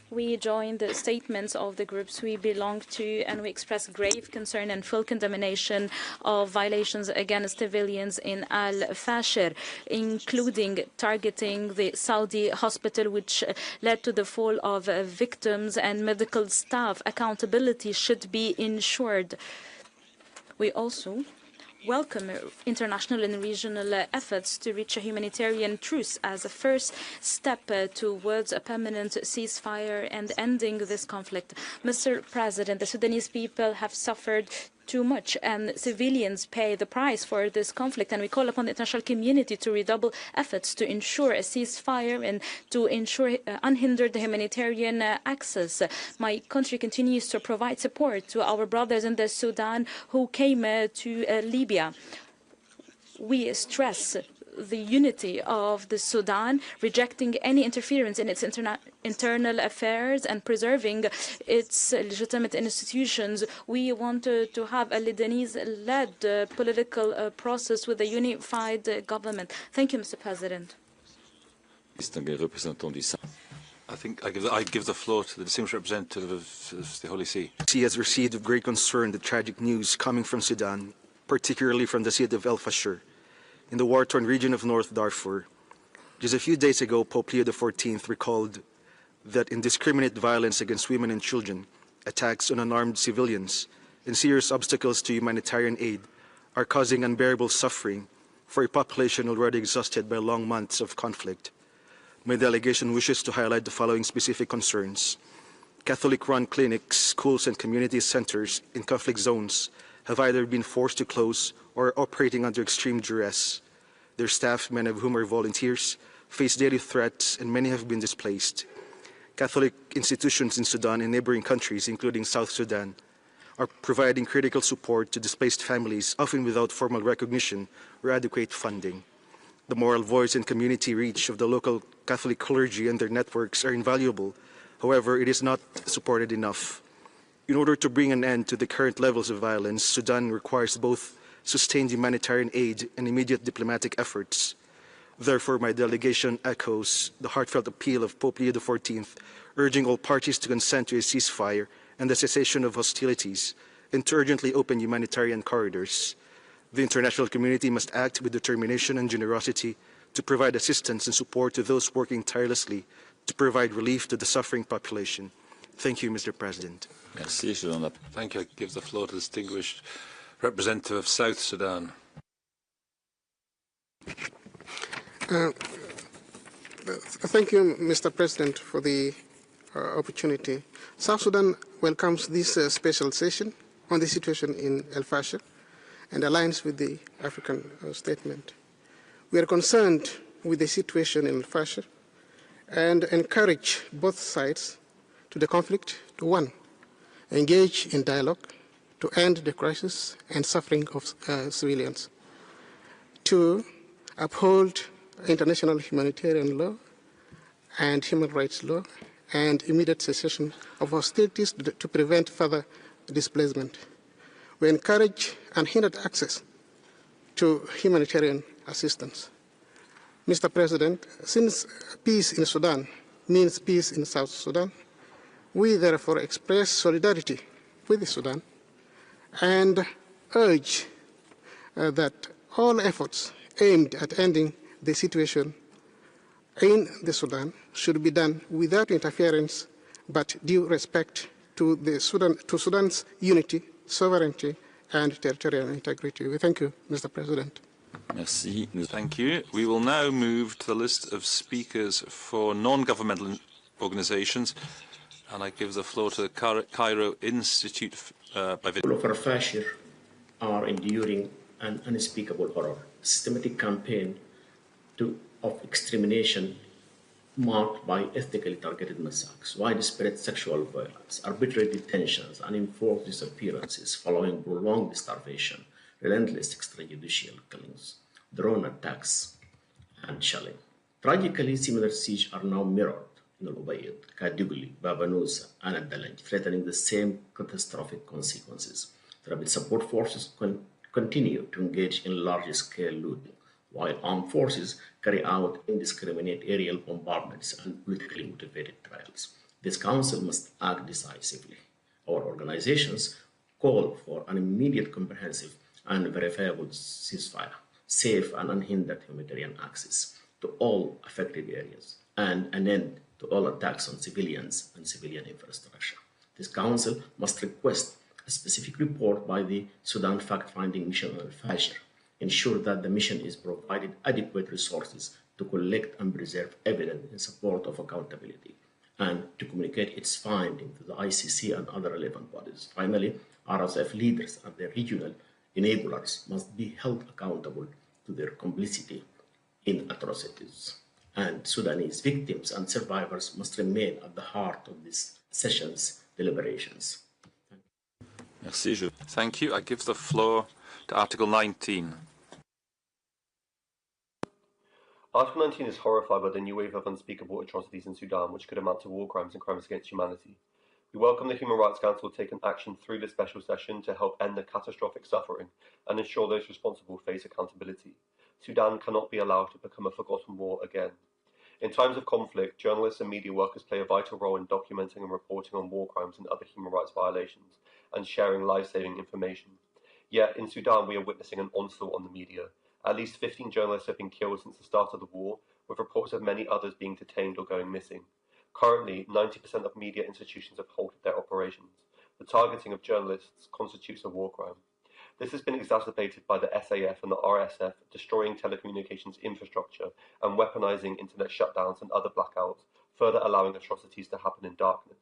We join the statements of the groups we belong to, and we express grave concern and full condemnation of violations against civilians in Al-Fashir, including targeting the Saudi hospital, which led to the fall of victims and medical staff. Accountability should be ensured. We also welcome international and regional efforts to reach a humanitarian truce as a first step towards a permanent ceasefire and ending this conflict. Mr. President, the Sudanese people have suffered too much, and civilians pay the price for this conflict. And we call upon the international community to redouble efforts to ensure a ceasefire and to ensure unhindered humanitarian access. My country continues to provide support to our brothers in the Sudan who came to Libya. We stress the unity of the Sudan, rejecting any interference in its internal affairs and preserving its legitimate institutions. We want to have a Lebanese-led political process with a unified government. Thank you, Mr. President. I think I give the floor to the distinguished representative of the Holy See. He has received with great concern the tragic news coming from Sudan, particularly from the city of Al-Fashir, in the war-torn region of North Darfur. Just a few days ago, Pope Leo XIV recalled that indiscriminate violence against women and children, attacks on unarmed civilians, and serious obstacles to humanitarian aid are causing unbearable suffering for a population already exhausted by long months of conflict. My delegation wishes to highlight the following specific concerns. Catholic-run clinics, schools, and community centers in conflict zones have either been forced to close or are operating under extreme duress. Their staff, many of whom are volunteers, face daily threats, and many have been displaced. Catholic institutions in Sudan and neighboring countries, including South Sudan, are providing critical support to displaced families, often without formal recognition or adequate funding. The moral voice and community reach of the local Catholic clergy and their networks are invaluable. However, it is not supported enough. In order to bring an end to the current levels of violence, Sudan requires both sustained humanitarian aid and immediate diplomatic efforts. Therefore, my delegation echoes the heartfelt appeal of Pope Leo XIV, urging all parties to consent to a ceasefire and the cessation of hostilities, and to urgently open humanitarian corridors. The international community must act with determination and generosity to provide assistance and support to those working tirelessly to provide relief to the suffering population. Thank you, Mr. President. Thank you. I give the floor to the distinguished representative of South Sudan. Thank you, Mr. President, for the opportunity. South Sudan welcomes this special session on the situation in Al-Fashir and aligns with the African statement. We are concerned with the situation in Al-Fashir and encourage both sides to the conflict to, one, engage in dialogue to end the crisis and suffering of civilians, two, uphold international humanitarian law and human rights law and immediate cessation of hostilities to prevent further displacement. We encourage unhindered access to humanitarian assistance. Mr. President, since peace in Sudan means peace in South Sudan, we therefore express solidarity with Sudan and urge that all efforts aimed at ending the situation in the Sudan should be done without interference but due respect to Sudan's unity, sovereignty, and territorial integrity. We thank you, Mr. President. Merci. Thank you. We will now move to the list of speakers for non-governmental organizations, and I give the floor to the Cairo Institute by People of Al-Fashir are enduring an unspeakable horror, a systematic campaign of extermination marked by ethnically targeted massacres, widespread sexual violence, arbitrary detentions, and enforced disappearances following prolonged starvation, relentless extrajudicial killings, drone attacks, and shelling. Tragically, similar sieges are now mirrored in Al-Ubaid, Kadugli, Baba Nusa, and Ad-Dalanj, threatening the same catastrophic consequences. The Rapid Support Forces continue to engage in large-scale looting, while armed forces carry out indiscriminate aerial bombardments and politically motivated trials. This Council must act decisively. Our organizations call for an immediate, comprehensive, and verifiable ceasefire, safe and unhindered humanitarian access to all affected areas, and an end to all attacks on civilians and civilian infrastructure. This Council must request a specific report by the Sudan Fact-Finding Mission on Al-Fashir, ensure that the mission is provided adequate resources to collect and preserve evidence in support of accountability, and to communicate its finding to the ICC and other relevant bodies. Finally, RSF leaders and their regional enablers must be held accountable to their complicity in atrocities. And Sudanese victims and survivors must remain at the heart of this session's deliberations. Merci. Thank you. I give the floor to Article 19. Article 19 is horrified by the new wave of unspeakable atrocities in Sudan, which could amount to war crimes and crimes against humanity. We welcome the Human Rights Council taking action through this special session to help end the catastrophic suffering and ensure those responsible face accountability. Sudan cannot be allowed to become a forgotten war again. In times of conflict, journalists and media workers play a vital role in documenting and reporting on war crimes and other human rights violations and sharing life-saving information. Yet, in Sudan, we are witnessing an onslaught on the media. At least 15 journalists have been killed since the start of the war, with reports of many others being detained or going missing. Currently, 90% of media institutions have halted their operations. The targeting of journalists constitutes a war crime. This has been exacerbated by the SAF and the RSF destroying telecommunications infrastructure and weaponizing internet shutdowns and other blackouts, further allowing atrocities to happen in darkness.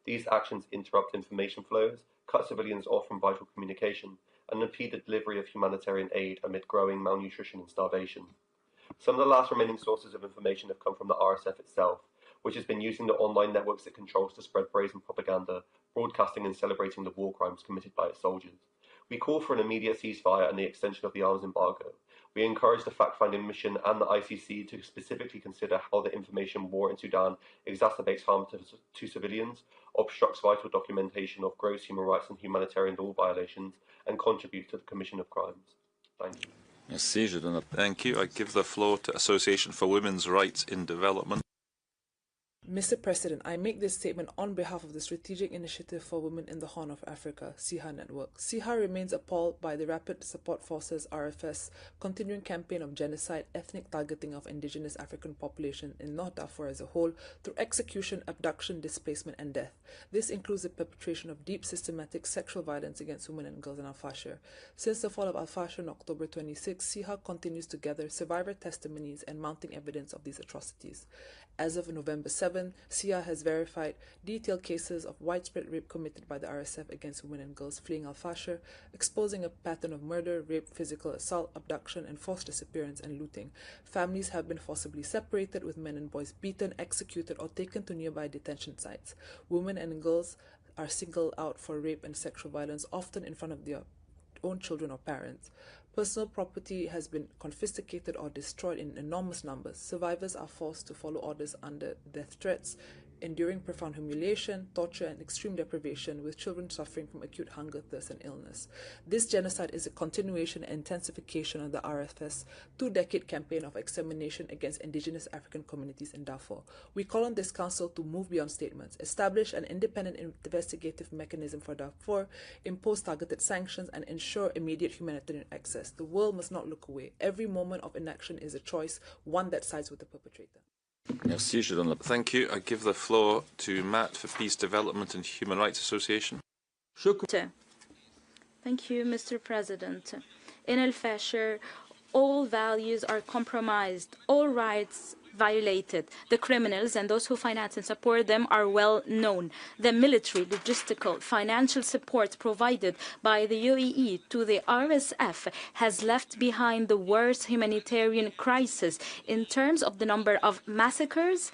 These actions interrupt information flows, cut civilians off from vital communication, and impede the delivery of humanitarian aid amid growing malnutrition and starvation. Some of the last remaining sources of information have come from the RSF itself, which has been using the online networks it controls to spread brazen propaganda, broadcasting and celebrating the war crimes committed by its soldiers. We call for an immediate ceasefire and the extension of the arms embargo. We encourage the fact-finding mission and the ICC to specifically consider how the information war in Sudan exacerbates harm to civilians, obstructs vital documentation of gross human rights and humanitarian law violations, and contributes to the commission of crimes. Thank you. Merci. Thank you. I give the floor to Association for Women's Rights in Development. Mr. President, I make this statement on behalf of the Strategic Initiative for Women in the Horn of Africa, SIHA Network. SIHA remains appalled by the Rapid Support Forces, RFS, continuing campaign of genocide, ethnic targeting of indigenous African population in North Darfur as a whole, through execution, abduction, displacement, and death. This includes the perpetration of deep systematic sexual violence against women and girls in Al-Fashir. Since the fall of Al-Fashir on October 26, SIHA continues to gather survivor testimonies and mounting evidence of these atrocities. As of November 7, SIHA has verified detailed cases of widespread rape committed by the RSF against women and girls fleeing Al-Fashir, exposing a pattern of murder, rape, physical assault, abduction, and forced disappearance and looting. Families have been forcibly separated, with men and boys beaten, executed, or taken to nearby detention sites. Women and girls are singled out for rape and sexual violence, often in front of their own children or parents. Personal property has been confiscated or destroyed in enormous numbers. Survivors are forced to follow orders under death threats, enduring profound humiliation, torture, and extreme deprivation, with children suffering from acute hunger, thirst, and illness. This genocide is a continuation and intensification of the RFS two-decade campaign of extermination against indigenous African communities in Darfur. We call on this council to move beyond statements, establish an independent investigative mechanism for Darfur, impose targeted sanctions, and ensure immediate humanitarian access. The world must not look away. Every moment of inaction is a choice, one that sides with the perpetrator. Merci. Thank you. I give the floor to Matt for Peace, Development and Human Rights Association. Thank you, Mr. President. In Al-Fashir, all values are compromised, all rights violated. The criminals and those who finance and support them are well known. The military, logistical, financial support provided by the UAE to the RSF has left behind the worst humanitarian crisis in terms of the number of massacres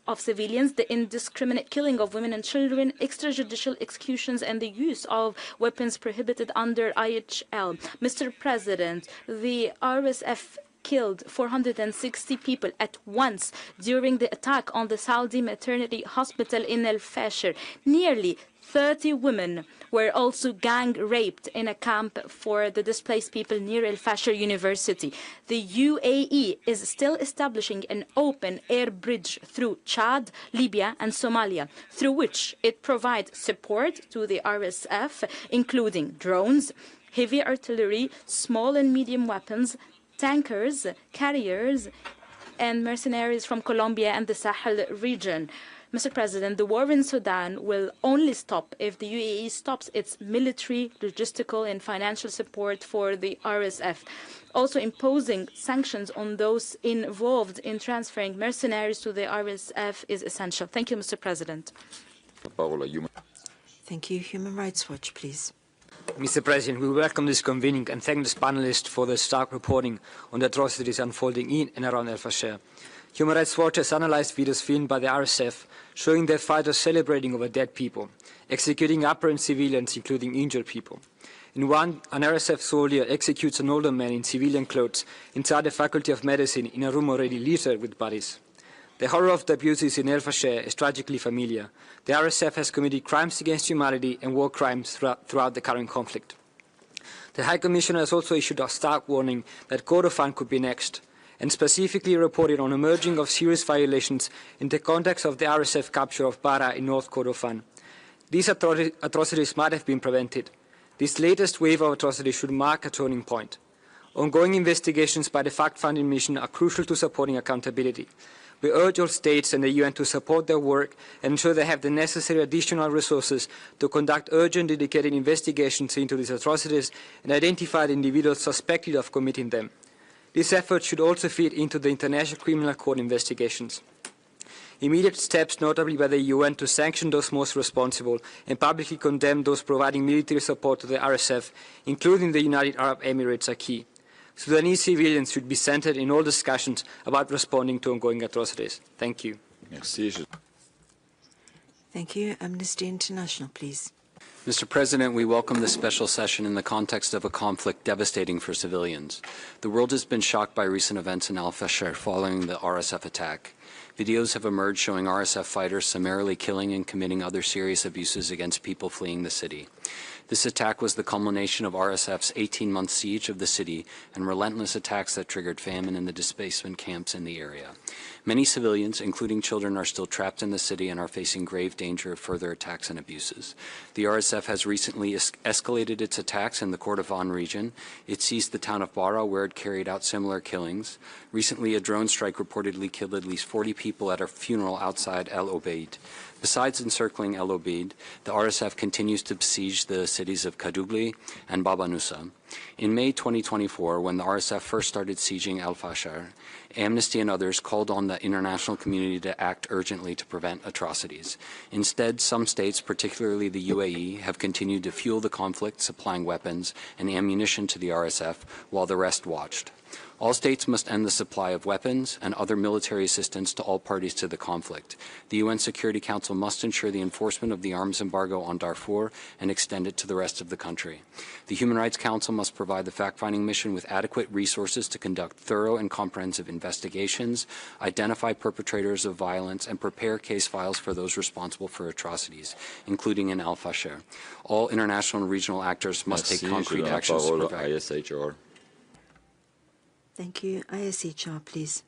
of civilians, the indiscriminate killing of women and children, extrajudicial executions, and the use of weapons prohibited under IHL. Mr. President, the RSF killed 460 people at once during the attack on the Saudi maternity hospital in Al-Fashir. Nearly 30 women were also gang raped in a camp for the displaced people near Al-Fashir University. The UAE is still establishing an open air bridge through Chad, Libya, and Somalia, through which it provides support to the RSF, including drones, heavy artillery, small and medium weapons, tankers, carriers, and mercenaries from Colombia and the Sahel region. Mr. President, the war in Sudan will only stop if the UAE stops its military, logistical and financial support for the RSF. Also imposing sanctions on those involved in transferring mercenaries to the RSF is essential. Thank you, Mr. President. Thank you. Human Rights Watch, please. Mr. President, we welcome this convening and thank this panelist for the stark reporting on the atrocities unfolding in and around Al-Fashir. Human Rights Watch has analyzed videos filmed by the RSF showing their fighters celebrating over dead people, executing apparent civilians, including injured people. In one, an RSF soldier executes an older man in civilian clothes inside the Faculty of Medicine in a room already littered with bodies. The horror of the abuses in Al-Fashir is tragically familiar. The RSF has committed crimes against humanity and war crimes throughout the current conflict. The High Commissioner has also issued a stark warning that Kordofan could be next, and specifically reported on emerging of serious violations in the context of the RSF capture of Bara in North Kordofan. These atrocities might have been prevented. This latest wave of atrocities should mark a turning point. Ongoing investigations by the fact-finding mission are crucial to supporting accountability. We urge all states and the UN to support their work and ensure they have the necessary additional resources to conduct urgent, dedicated investigations into these atrocities and identify the individuals suspected of committing them. This effort should also feed into the International Criminal Court investigations. Immediate steps, notably by the UN, to sanction those most responsible and publicly condemn those providing military support to the RSF, including the United Arab Emirates, are key. Sudanese civilians should be centered in all discussions about responding to ongoing atrocities. Thank you. Thank you. Amnesty International, please. Mr. President, we welcome this special session in the context of a conflict devastating for civilians. The world has been shocked by recent events in Al-Fashir following the RSF attack. Videos have emerged showing RSF fighters summarily killing and committing other serious abuses against people fleeing the city. This attack was the culmination of RSF's 18-month siege of the city and relentless attacks that triggered famine in the displacement camps in the area. Many civilians, including children, are still trapped in the city and are facing grave danger of further attacks and abuses. The RSF has recently escalated its attacks in the Kordofan region. It seized the town of Bara, where it carried out similar killings. Recently, a drone strike reportedly killed at least 40 people at a funeral outside El Obeid. Besides encircling El Obeid, the RSF continues to besiege the cities of Kadugli and Baba Nusa. In May 2024, when the RSF first started sieging Al-Fashir, Amnesty and others called on the international community to act urgently to prevent atrocities. Instead, some states, particularly the UAE, have continued to fuel the conflict, supplying weapons and ammunition to the RSF, while the rest watched. All states must end the supply of weapons and other military assistance to all parties to the conflict. The UN Security Council must ensure the enforcement of the arms embargo on Darfur and extend it to the rest of the country. The Human Rights Council must provide the fact-finding mission with adequate resources to conduct thorough and comprehensive investigations, identify perpetrators of violence, and prepare case files for those responsible for atrocities, including in Al-Fashir. All international and regional actors must take concrete actions to prevent. ISHR. Thank you. ISHR, please.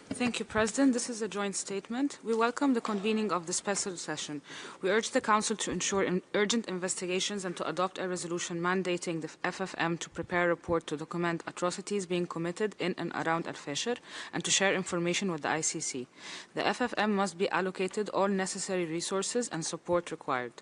Thank you, President. This is a joint statement. We welcome the convening of the special session. We urge the Council to ensure urgent investigations and to adopt a resolution mandating the FFM to prepare a report to document atrocities being committed in and around Al-Fashir and to share information with the ICC. The FFM must be allocated all necessary resources and support required.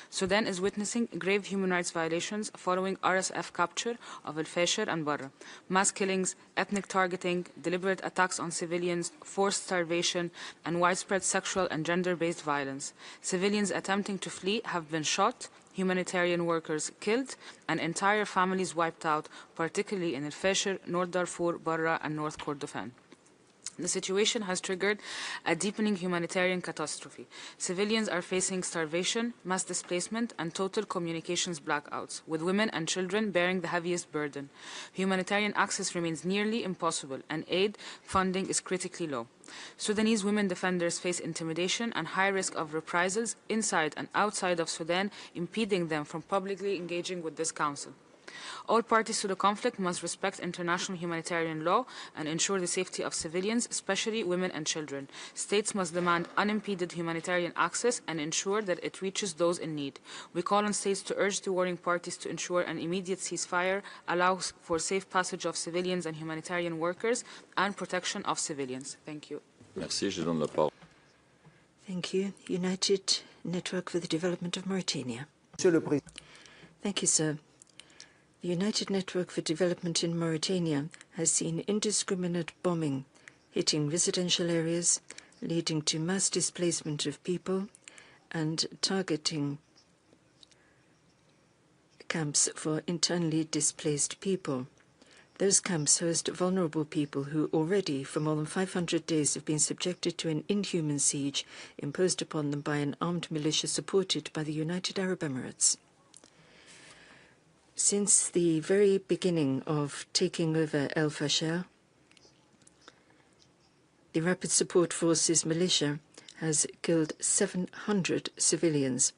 Sudan is witnessing grave human rights violations following RSF capture of Al-Fashir and Bara. Mass killings, ethnic targeting, deliberate attacks on civilians, forced starvation, and widespread sexual and gender-based violence. Civilians attempting to flee have been shot, humanitarian workers killed, and entire families wiped out, particularly in Al-Fashir, North Darfur, Bara, and North Kordofan. The situation has triggered a deepening humanitarian catastrophe. Civilians are facing starvation, mass displacement, and total communications blackouts, with women and children bearing the heaviest burden. Humanitarian access remains nearly impossible, and aid funding is critically low. Sudanese women defenders face intimidation and high risk of reprisals inside and outside of Sudan, impeding them from publicly engaging with this council. All parties to the conflict must respect international humanitarian law and ensure the safety of civilians, especially women and children. States must demand unimpeded humanitarian access and ensure that it reaches those in need. We call on states to urge the warring parties to ensure an immediate ceasefire, allow for safe passage of civilians and humanitarian workers, and protection of civilians. Thank you. Merci, je donne la parole. Thank you. United Network for the Development of Mauritania. Thank you, sir. The United Network for Development in Mauritania has seen indiscriminate bombing hitting residential areas, leading to mass displacement of people and targeting camps for internally displaced people. Those camps host vulnerable people who already, for more than 500 days, have been subjected to an inhuman siege imposed upon them by an armed militia supported by the United Arab Emirates. Since the very beginning of taking over Al-Fashir, the Rapid Support Forces militia has killed 700 civilians,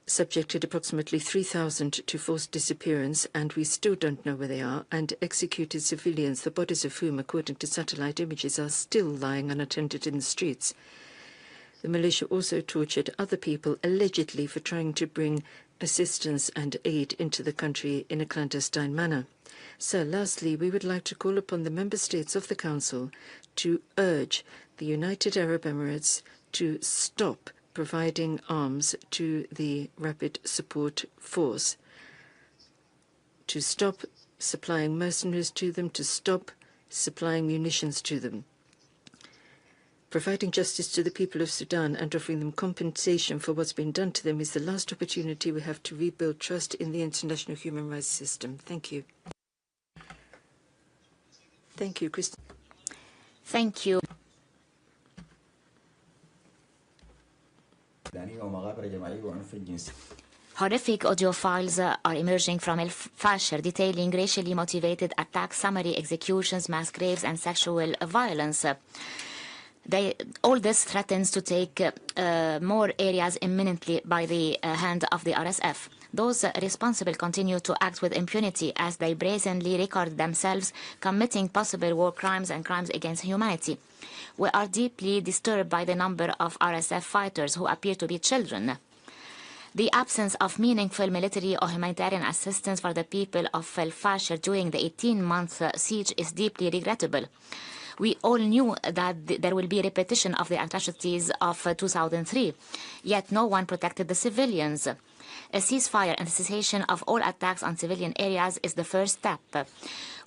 subjected approximately 3,000 to forced disappearance, and we still don't know where they are, and executed civilians, the bodies of whom, according to satellite images, are still lying unattended in the streets. The militia also tortured other people, allegedly for trying to bring assistance and aid into the country in a clandestine manner. So, lastly, we would like to call upon the member states of the Council to urge the United Arab Emirates to stop providing arms to the Rapid Support Force, to stop supplying mercenaries to them, to stop supplying munitions to them. Providing justice to the people of Sudan and offering them compensation for what's been done to them is the last opportunity we have to rebuild trust in the international human rights system. Thank you. Thank you, Christine. Thank you. Horrific audio files are emerging from Al-Fashir detailing racially motivated attacks, summary executions, mass graves, and sexual violence. All this threatens to take more areas imminently by the hand of the RSF. Those responsible continue to act with impunity as they brazenly record themselves committing possible war crimes and crimes against humanity. We are deeply disturbed by the number of RSF fighters who appear to be children. The absence of meaningful military or humanitarian assistance for the people of Al-Fashir during the 18-month siege is deeply regrettable. We all knew that there will be a repetition of the atrocities of 2003, yet no one protected the civilians. A ceasefire and cessation of all attacks on civilian areas is the first step.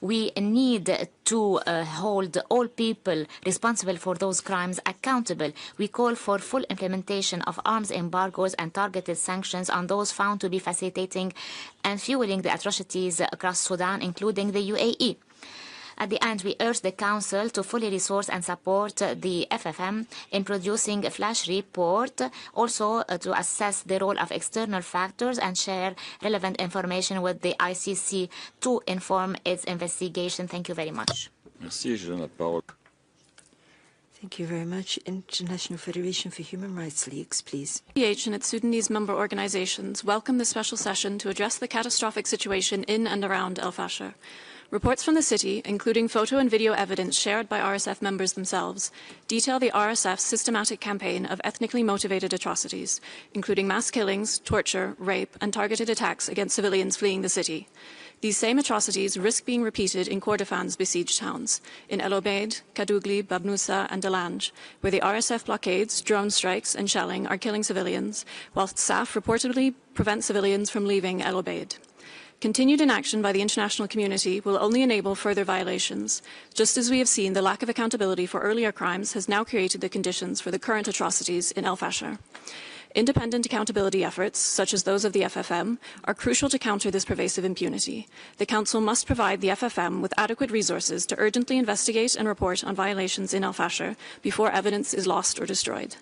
We need to hold all people responsible for those crimes accountable. We call for full implementation of arms embargoes and targeted sanctions on those found to be facilitating and fueling the atrocities across Sudan, including the UAE. At the end, we urge the Council to fully resource and support the FFM in producing a flash report, also to assess the role of external factors and share relevant information with the ICC to inform its investigation. Thank you very much. Merci, je donne la parole. Thank you very much. International Federation for Human Rights Leagues, please. PH and its Sudanese member organizations welcome the special session to address the catastrophic situation in and around Al-Fashir. Reports from the city, including photo and video evidence shared by RSF members themselves, detail the RSF's systematic campaign of ethnically motivated atrocities, including mass killings, torture, rape, and targeted attacks against civilians fleeing the city. These same atrocities risk being repeated in Kordofan's besieged towns, in El Obeid, Kadugli, Babnusa, and Dalanj, where the RSF blockades, drone strikes, and shelling are killing civilians, whilst SAF reportedly prevent civilians from leaving El Obeid. Continued inaction by the international community will only enable further violations, just as we have seen the lack of accountability for earlier crimes has now created the conditions for the current atrocities in Al-Fashir. Independent accountability efforts, such as those of the FFM, are crucial to counter this pervasive impunity. The Council must provide the FFM with adequate resources to urgently investigate and report on violations in Al-Fashir before evidence is lost or destroyed.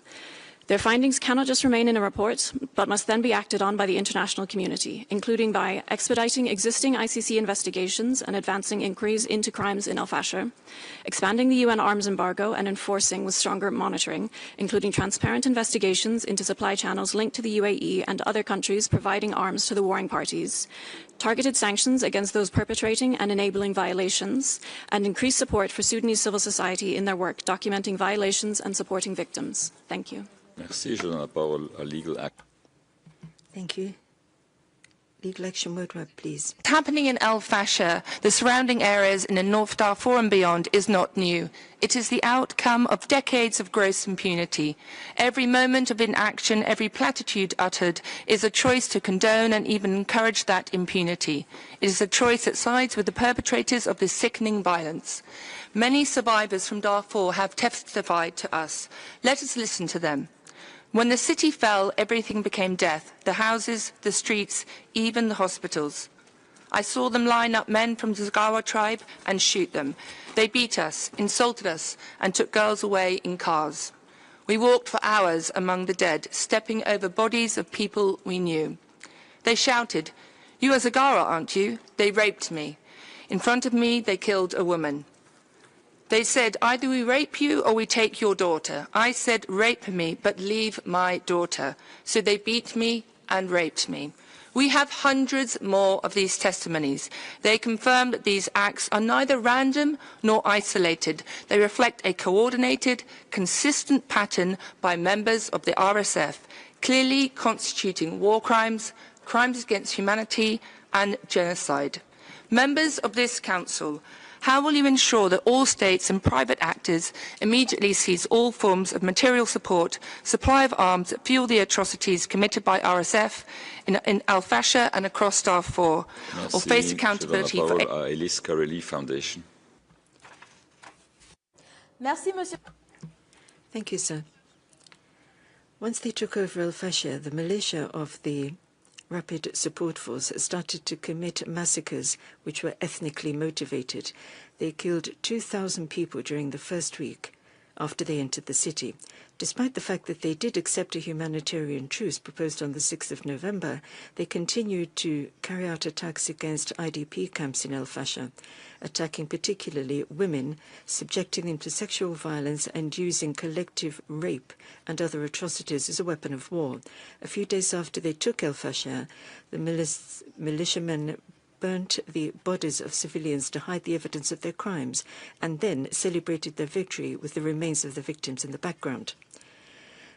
Their findings cannot just remain in a report, but must then be acted on by the international community, including by expediting existing ICC investigations and advancing inquiries into crimes in Al-Fashir, expanding the UN arms embargo and enforcing with stronger monitoring, including transparent investigations into supply channels linked to the UAE and other countries providing arms to the warring parties, targeted sanctions against those perpetrating and enabling violations, and increased support for Sudanese civil society in their work documenting violations and supporting victims. Thank you. Merci, je donne la parole à Legal Act. Thank you. Legal Action Word Wrap, please. What's happening in Al-Fashir, the surrounding areas in the North Darfur and beyond, is not new. It is the outcome of decades of gross impunity. Every moment of inaction, every platitude uttered, is a choice to condone and even encourage that impunity. It is a choice that sides with the perpetrators of this sickening violence. Many survivors from Darfur have testified to us. Let us listen to them. When the city fell, everything became death, the houses, the streets, even the hospitals. I saw them line up men from the Zagawa tribe and shoot them. They beat us, insulted us, and took girls away in cars. We walked for hours among the dead, stepping over bodies of people we knew. They shouted, "You are Zagara, aren't you?" They raped me. In front of me, they killed a woman. They said, "Either we rape you or we take your daughter." I said, "Rape me, but leave my daughter." So they beat me and raped me. We have hundreds more of these testimonies. They confirm that these acts are neither random nor isolated. They reflect a coordinated, consistent pattern by members of the RSF, clearly constituting war crimes, crimes against humanity, and genocide. Members of this Council, how will you ensure that all states and private actors immediately cease all forms of material support, supply of arms that fuel the atrocities committed by RSF in Al-Fashir and across Darfur, or face accountability for... Ellis Carelli Foundation. Merci, Monsieur. Thank you, sir. Once they took over Al-Fashir, the militia of the Rapid Support Force started to commit massacres which were ethnically motivated. They killed 2,000 people during the first week after they entered the city. Despite the fact that they did accept a humanitarian truce proposed on the 6th of November, they continued to carry out attacks against IDP camps in Al-Fashir, attacking particularly women, subjecting them to sexual violence and using collective rape and other atrocities as a weapon of war. A few days after they took Al-Fashir, the militiamen burnt the bodies of civilians to hide the evidence of their crimes, and then celebrated their victory with the remains of the victims in the background.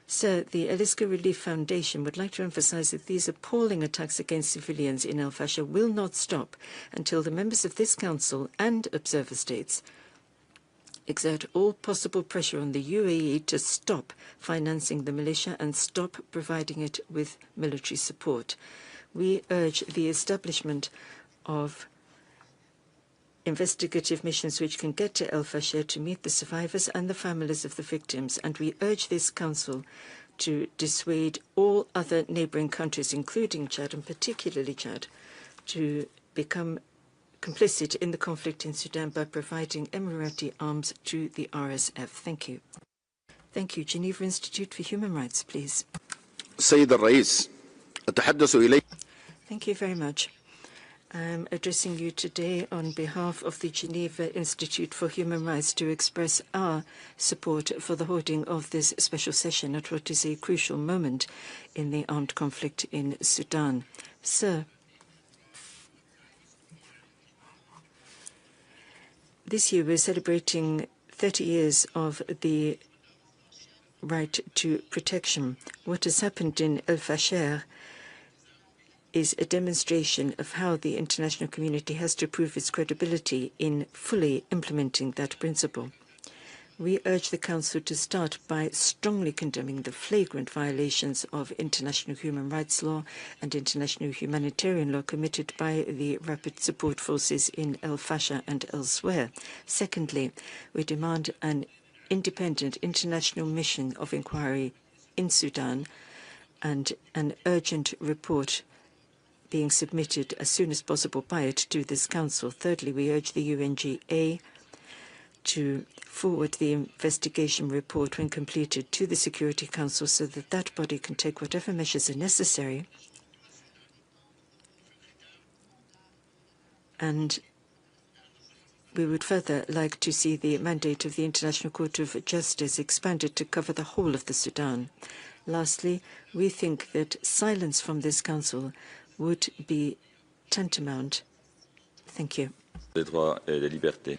Sir, the Eliska Relief Foundation would like to emphasize that these appalling attacks against civilians in Al-Fashir will not stop until the members of this Council and observer states exert all possible pressure on the UAE to stop financing the militia and stop providing it with military support. We urge the establishment of investigative missions which can get to Al-Fashir to meet the survivors and the families of the victims, and we urge this Council to dissuade all other neighbouring countries, including Chad and particularly Chad, to become complicit in the conflict in Sudan by providing Emirati arms to the RSF. Thank you. Thank you. Geneva Institute for Human Rights, please. Sayyid al-Rais, أتحدث إليك. Thank you very much. I'm addressing you today on behalf of the Geneva Institute for Human Rights to express our support for the holding of this special session at what is a crucial moment in the armed conflict in Sudan. Sir, this year we're celebrating 30 years of the right to protection. What has happened in Al-Fashir is a demonstration of how the international community has to prove its credibility in fully implementing that principle. We urge the Council to start by strongly condemning the flagrant violations of international human rights law and international humanitarian law committed by the Rapid Support Forces in Al-Fashir and elsewhere. Secondly, we demand an independent international mission of inquiry in Sudan and an urgent report being submitted as soon as possible by it to this Council. Thirdly, we urge the UNGA to forward the investigation report when completed to the Security Council so that that body can take whatever measures are necessary. And we would further like to see the mandate of the International Court of Justice expanded to cover the whole of the Sudan. Lastly, we think that silence from this Council would be tantamount. Thank you. Les droits et les libertés.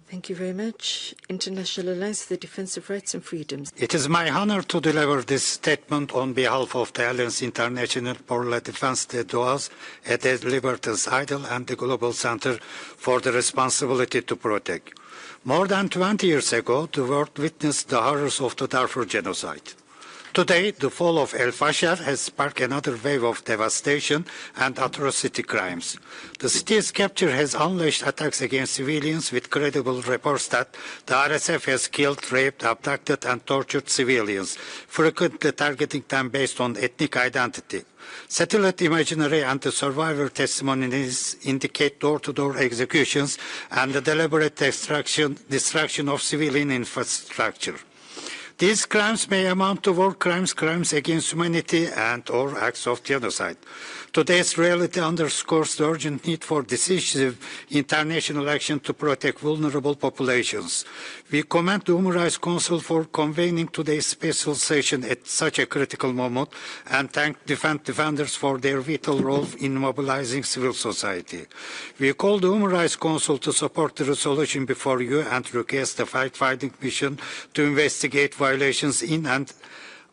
Thank you very much. International Alliance for the Defense of Rights and Freedoms. It is my honor to deliver this statement on behalf of the Alliance International pour la Défense des Droits et des Libertés Idle and the Global Center for the Responsibility to Protect. More than 20 years ago, the world witnessed the horrors of the Darfur genocide. Today, the fall of Al-Fashir has sparked another wave of devastation and atrocity crimes. The city's capture has unleashed attacks against civilians with credible reports that the RSF has killed, raped, abducted and tortured civilians, frequently targeting them based on ethnic identity. Satellite imagery and the survivor testimonies indicate door-to-door executions and the deliberate destruction of civilian infrastructure. These crimes may amount to war crimes, crimes against humanity, and/or acts of genocide. Today's reality underscores the urgent need for decisive international action to protect vulnerable populations. We commend the Human Rights Council for convening today's special session at such a critical moment and thank defenders for their vital role in mobilizing civil society. We call the Human Rights Council to support the resolution before you and request the fact-finding mission to investigate violations in and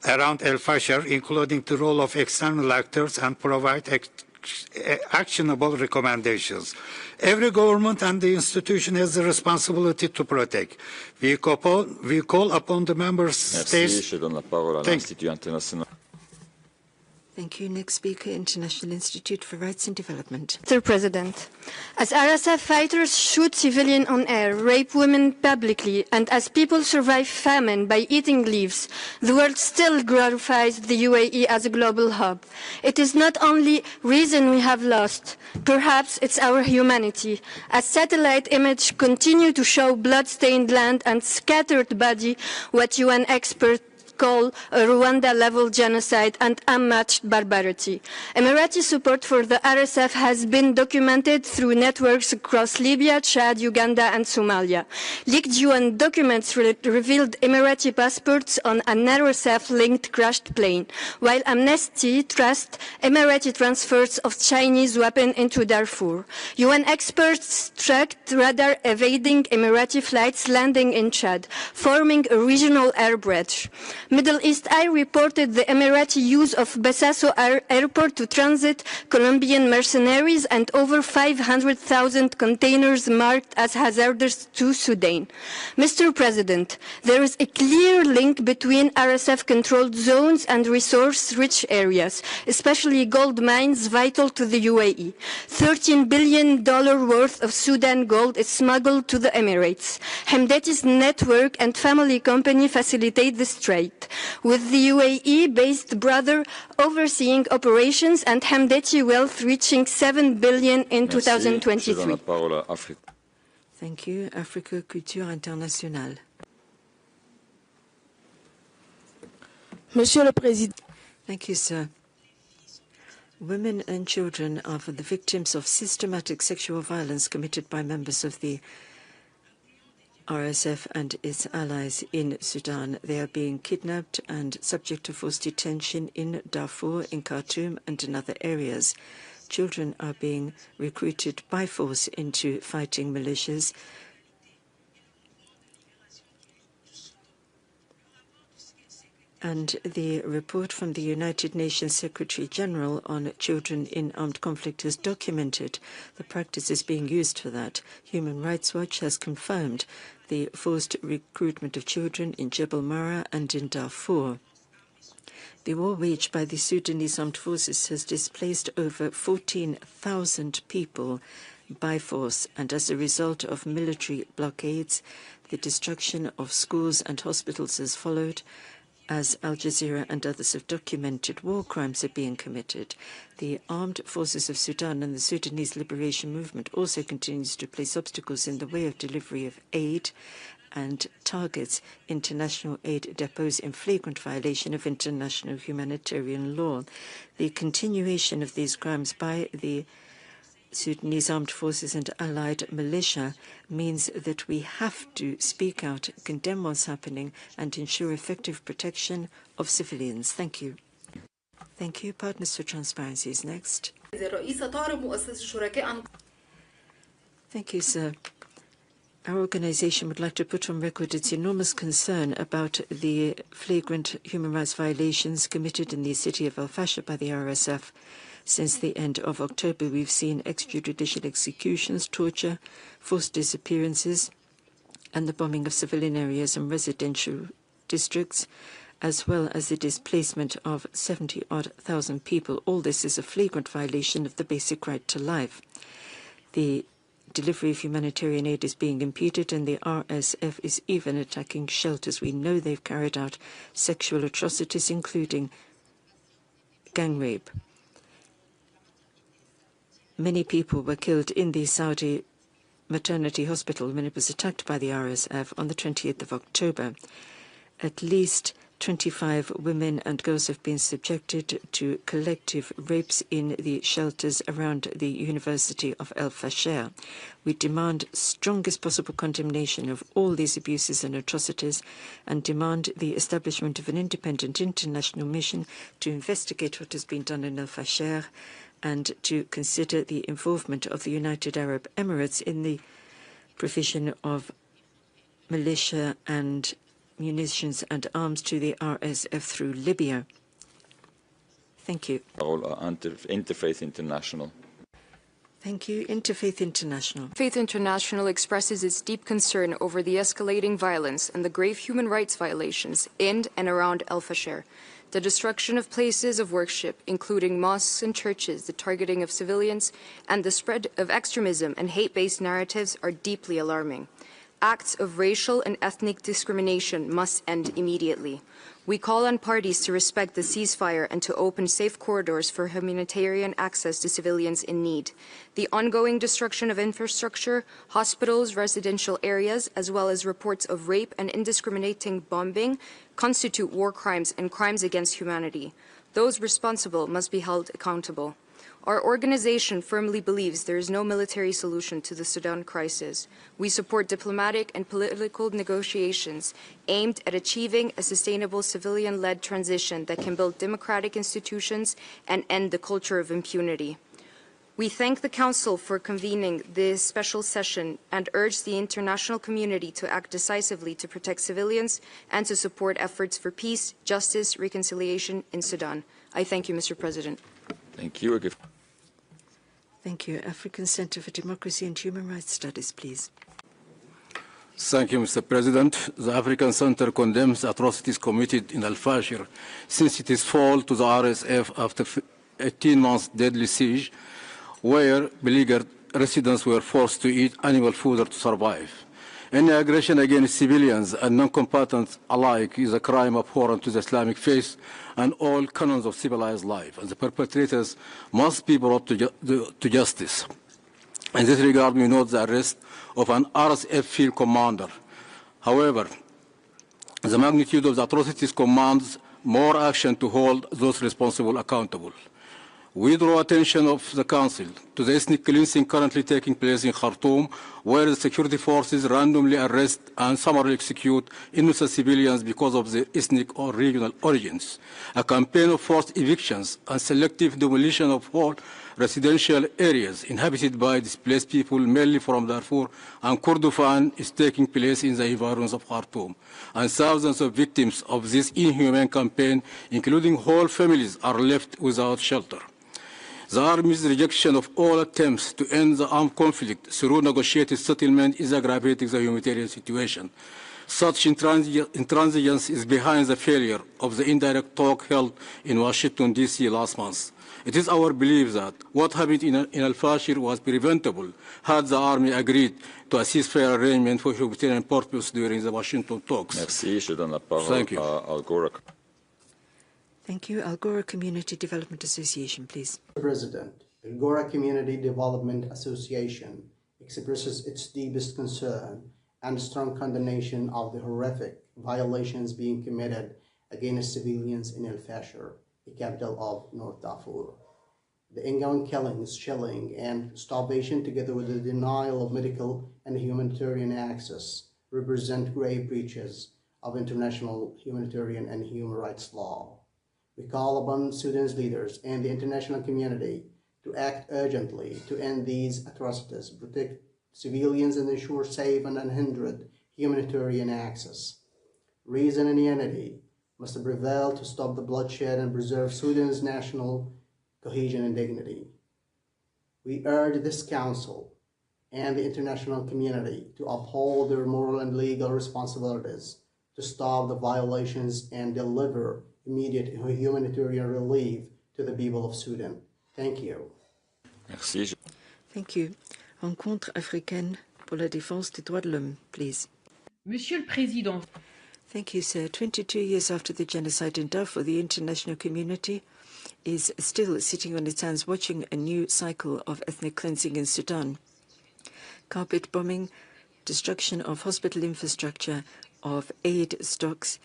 around Al-Fashir, including the role of external actors, and provide actionable recommendations. Every government and the institution has the responsibility to protect. We call upon the member states. Thank you. Next speaker, International Institute for Rights and Development. Mr. President, as RSF fighters shoot civilians on air, rape women publicly, and as people survive famine by eating leaves, the world still glorifies the UAE as a global hub. It is not only reason we have lost, perhaps it's our humanity. As satellite images continue to show blood-stained land and scattered body, what UN experts call a Rwanda-level genocide and unmatched barbarity. Emirati support for the RSF has been documented through networks across Libya, Chad, Uganda and Somalia. Leaked UN documents revealed Emirati passports on an RSF-linked crashed plane, while Amnesty trusts Emirati transfers of Chinese weapons into Darfur. UN experts tracked radar evading Emirati flights landing in Chad, forming a regional air bridge. Middle East Eye reported the Emirati use of Basaso airport to transit Colombian mercenaries and over 500,000 containers marked as hazardous to Sudan. Mr. President, there is a clear link between RSF-controlled zones and resource-rich areas, especially gold mines vital to the UAE. $13 billion worth of Sudan gold is smuggled to the Emirates. Hamdati's network and family company facilitate this trade, with the UAE-based brother overseeing operations and Hamdati wealth reaching $7 billion in 2023. Thank you. Africa Culture Internationale. Monsieur le Président. Thank you, sir. Women and children are the victims of systematic sexual violence committed by members of the RSF and its allies in Sudan. They are being kidnapped and subject to forced detention in Darfur, in Khartoum and in other areas. Children are being recruited by force into fighting militias. And the report from the United Nations Secretary General on children in armed conflict has documented the practices being used for that. Human Rights Watch has confirmed the forced recruitment of children in Jebel Mara and in Darfur. The war waged by the Sudanese armed forces has displaced over 14,000 people by force, and as a result of military blockades, the destruction of schools and hospitals has followed. As Al Jazeera and others have documented, war crimes are being committed. The armed forces of Sudan and the Sudanese Liberation Movement also continues to place obstacles in the way of delivery of aid and targets international aid depots in flagrant violation of international humanitarian law. The continuation of these crimes by the Sudanese armed forces and allied militia means that we have to speak out, condemn what's happening, and ensure effective protection of civilians. Thank you. Thank you. Partners for Transparency is next. Thank you, sir. Our organization would like to put on record its enormous concern about the flagrant human rights violations committed in the city of Al-Fashir by the RSF. Since the end of October, we've seen extrajudicial executions, torture, forced disappearances, and the bombing of civilian areas and residential districts, as well as the displacement of 70,000 people. All this is a flagrant violation of the basic right to life. The delivery of humanitarian aid is being impeded, and the RSF is even attacking shelters. We know they've carried out sexual atrocities, including gang rape. Many people were killed in the Saudi maternity hospital when it was attacked by the RSF on the 20th of October. At least 25 women and girls have been subjected to collective rapes in the shelters around the University of Al-Fashir. We demand strongest possible condemnation of all these abuses and atrocities and demand the establishment of an independent international mission to investigate what has been done in Al-Fashir and to consider the involvement of the United Arab Emirates in the provision of militia and munitions and arms to the RSF through Libya. Thank you. Interfaith International. Thank you. Interfaith International. Interfaith International expresses its deep concern over the escalating violence and the grave human rights violations in and around Al-Fashir. The destruction of places of worship, including mosques and churches, the targeting of civilians, and the spread of extremism and hate-based narratives are deeply alarming. Acts of racial and ethnic discrimination must end immediately. We call on parties to respect the ceasefire and to open safe corridors for humanitarian access to civilians in need. The ongoing destruction of infrastructure, hospitals, residential areas, as well as reports of rape and indiscriminating bombing constitute war crimes and crimes against humanity. Those responsible must be held accountable. Our organization firmly believes there is no military solution to the Sudan crisis. We support diplomatic and political negotiations aimed at achieving a sustainable civilian-led transition that can build democratic institutions and end the culture of impunity. We thank the Council for convening this special session and urge the international community to act decisively to protect civilians and to support efforts for peace, justice, reconciliation in Sudan. I thank you, Mr. President. Thank you. Thank you. African Center for Democracy and Human Rights Studies, please. Thank you, Mr. President. The African Center condemns atrocities committed in Al-Fashir since its fall to the RSF after 18 months deadly siege, where beleaguered residents were forced to eat animal fodder to survive. Any aggression against civilians and non-combatants alike is a crime abhorrent to the Islamic faith and all canons of civilized life, and the perpetrators must be brought to justice. In this regard, we note the arrest of an RSF field commander. However, the magnitude of the atrocities commands more action to hold those responsible accountable. We draw attention of the Council to the ethnic cleansing currently taking place in Khartoum, where the security forces randomly arrest and summarily execute innocent civilians because of their ethnic or regional origins. A campaign of forced evictions and selective demolition of whole residential areas inhabited by displaced people, mainly from Darfur and Kordofan, is taking place in the environs of Khartoum. And thousands of victims of this inhumane campaign, including whole families, are left without shelter. The Army's rejection of all attempts to end the armed conflict through negotiated settlement is aggravating the humanitarian situation. Such intransigence is behind the failure of the indirect talk held in Washington, D.C. last month. It is our belief that what happened in Al-Fashir was preventable had the Army agreed to a ceasefire arrangement for humanitarian purpose during the Washington talks. Merci. Je donne la parole Thank you. à Al-Gora. Thank you. Al-Gora Community Development Association, please. Mr. President, Al-Gora Community Development Association expresses its deepest concern and strong condemnation of the horrific violations being committed against civilians in Al-Fashir, the capital of North Darfur. The ongoing killings, shelling, and starvation, together with the denial of medical and humanitarian access, represent grave breaches of international humanitarian and human rights law. We call upon Sudan's leaders and the international community to act urgently to end these atrocities, protect civilians and ensure safe and unhindered humanitarian access. Reason and unity must prevail to stop the bloodshed and preserve Sudan's national cohesion and dignity. We urge this Council and the international community to uphold their moral and legal responsibilities to stop the violations and deliver immediate humanitarian relief to the people of Sudan. Thank you. Merci. Thank you. Rencontre africaine pour la défense des droits de l'homme, please. Monsieur le Président. Thank you, sir. 22 years after the genocide in Darfur, the international community is still sitting on its hands watching a new cycle of ethnic cleansing in Sudan. Carpet bombing, destruction of hospital infrastructure, of aid stocks,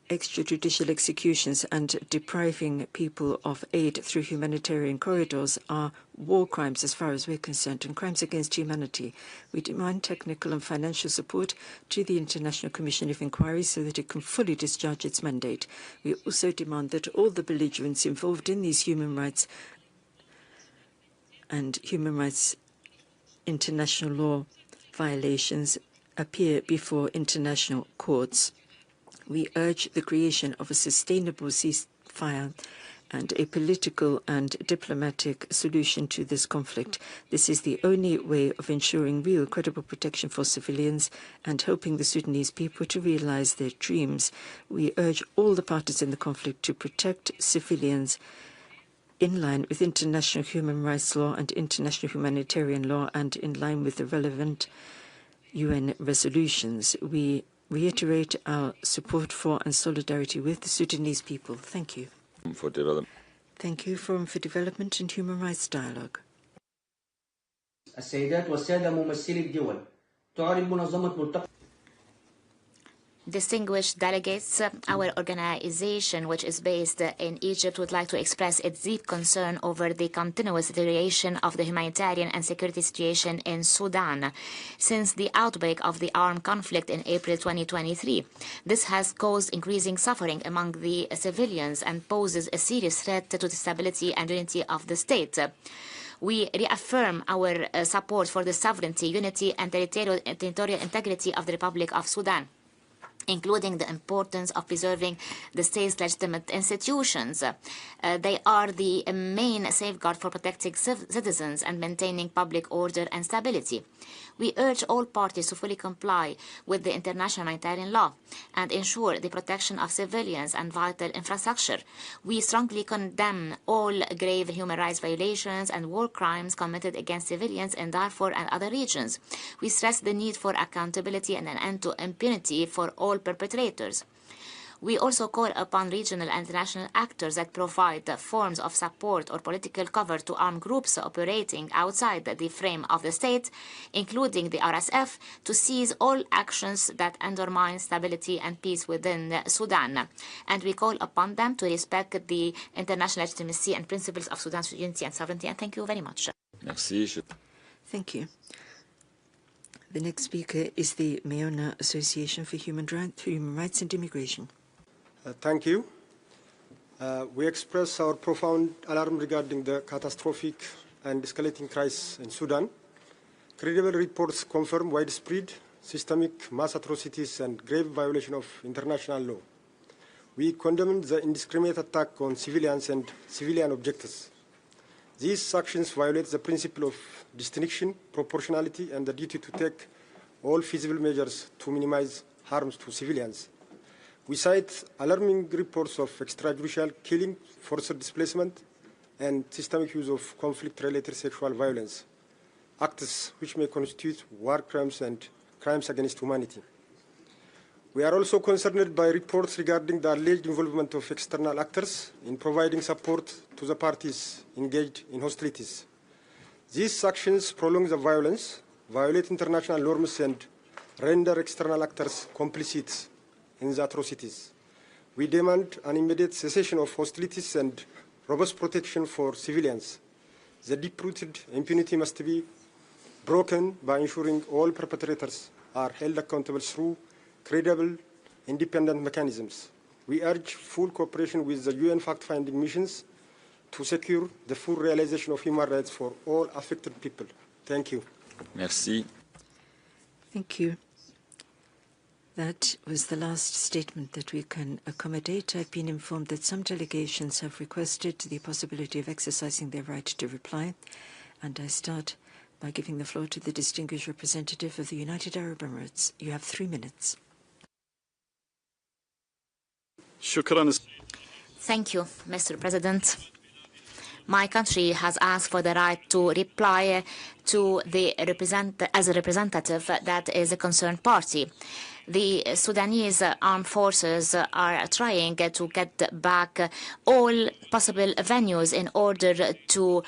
extrajudicial executions and depriving people of aid through humanitarian corridors are war crimes as far as we're concerned and crimes against humanity. We demand technical and financial support to the International Commission of Inquiry so that it can fully discharge its mandate. We also demand that all the belligerents involved in these human rights and human rights international law violations appear before international courts. We urge the creation of a sustainable ceasefire and a political and diplomatic solution to this conflict. This is the only way of ensuring real, credible protection for civilians and helping the Sudanese people to realize their dreams. We urge all the parties in the conflict to protect civilians in line with international human rights law and international humanitarian law and in line with the relevant UN resolutions. We reiterate our support for and solidarity with the Sudanese people. Thank you. For development. Thank you. Forum for Development and Human Rights Dialogue. السيدات والسادة ممثلي الدول تعرب منظمة ملتقى Distinguished delegates, our organization, which is based in Egypt, would like to express its deep concern over the continuous deterioration of the humanitarian and security situation in Sudan since the outbreak of the armed conflict in April 2023. This has caused increasing suffering among the civilians and poses a serious threat to the stability and unity of the state. We reaffirm our support for the sovereignty, unity, and territorial integrity of the Republic of Sudan, including the importance of preserving the state's legitimate institutions. They are the main safeguard for protecting citizens and maintaining public order and stability. We urge all parties to fully comply with the international humanitarian law and ensure the protection of civilians and vital infrastructure. We strongly condemn all grave human rights violations and war crimes committed against civilians in Darfur and other regions. We stress the need for accountability and an end to impunity for all perpetrators. We also call upon regional and international actors that provide forms of support or political cover to armed groups operating outside the frame of the state, including the RSF, to cease all actions that undermine stability and peace within Sudan. And we call upon them to respect the international legitimacy and principles of Sudan's unity and sovereignty. And thank you very much. Merci. Thank you. The next speaker is the Mayona Association for Human Rights and Immigration. Thank you. We express our profound alarm regarding the catastrophic and escalating crisis in Sudan. Credible reports confirm widespread, systemic mass atrocities and grave violation of international law. We condemn the indiscriminate attack on civilians and civilian objectives. These actions violate the principle of distinction, proportionality, and the duty to take all feasible measures to minimize harms to civilians. We cite alarming reports of extrajudicial killing, forced displacement, and systemic use of conflict-related sexual violence, acts which may constitute war crimes and crimes against humanity. We are also concerned by reports regarding the alleged involvement of external actors in providing support to the parties engaged in hostilities. These actions prolong the violence, violate international norms, and render external actors complicit in the atrocities. We demand an immediate cessation of hostilities and robust protection for civilians. The deep-rooted impunity must be broken by ensuring all perpetrators are held accountable through credible, independent mechanisms. We urge full cooperation with the UN fact-finding missions to secure the full realization of human rights for all affected people. Thank you. Merci. Thank you. That was the last statement that we can accommodate. I've been informed that some delegations have requested the possibility of exercising their right to reply, and I start by giving the floor to the distinguished representative of the United Arab Emirates. You have 3 minutes. Thank you, Mr. President. My country has asked for the right to reply to as a representative that is a concerned party. The Sudanese armed forces are trying to get back all possible venues in order to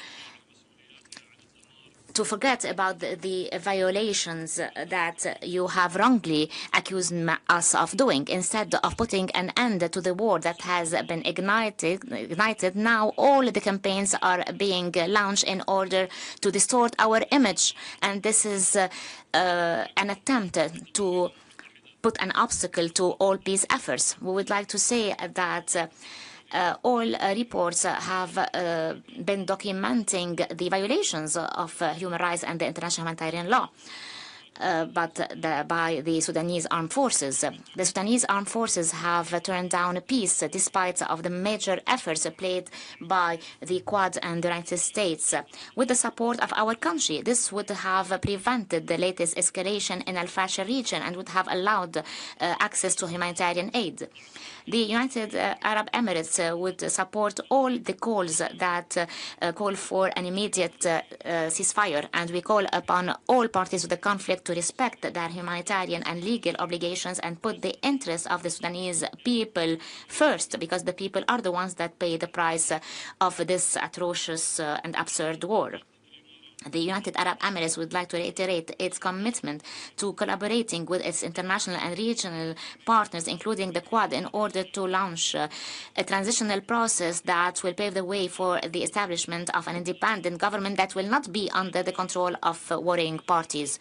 forget about the violations that you have wrongly accused us of doing. Instead of putting an end to the war that has been ignited, now all the campaigns are being launched in order to distort our image. And this is an attempt to put an obstacle to all peace efforts. We would like to say that all reports have been documenting the violations of human rights and the international humanitarian law, by the Sudanese armed forces. The Sudanese armed forces have turned down peace despite of the major efforts played by the Quad and the United States. With the support of our country, this would have prevented the latest escalation in Al-Fashir region and would have allowed access to humanitarian aid. The United Arab Emirates would support all the calls that call for an immediate ceasefire, and we call upon all parties to the conflict to respect their humanitarian and legal obligations and put the interests of the Sudanese people first, because the people are the ones that pay the price of this atrocious and absurd war. The United Arab Emirates would like to reiterate its commitment to collaborating with its international and regional partners, including the Quad, in order to launch a transitional process that will pave the way for the establishment of an independent government that will not be under the control of warring parties.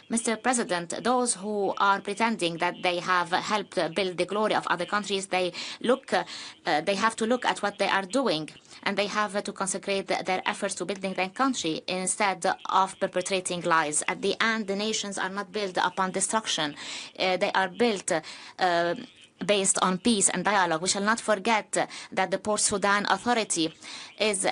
Mr. President, those who are pretending that they have helped build the glory of other countries, they have to look at what they are doing, and they have to consecrate their efforts to building their country instead of perpetrating lies. At the end, the nations are not built upon destruction. They are built based on peace and dialogue. We shall not forget that the Port Sudan Authority is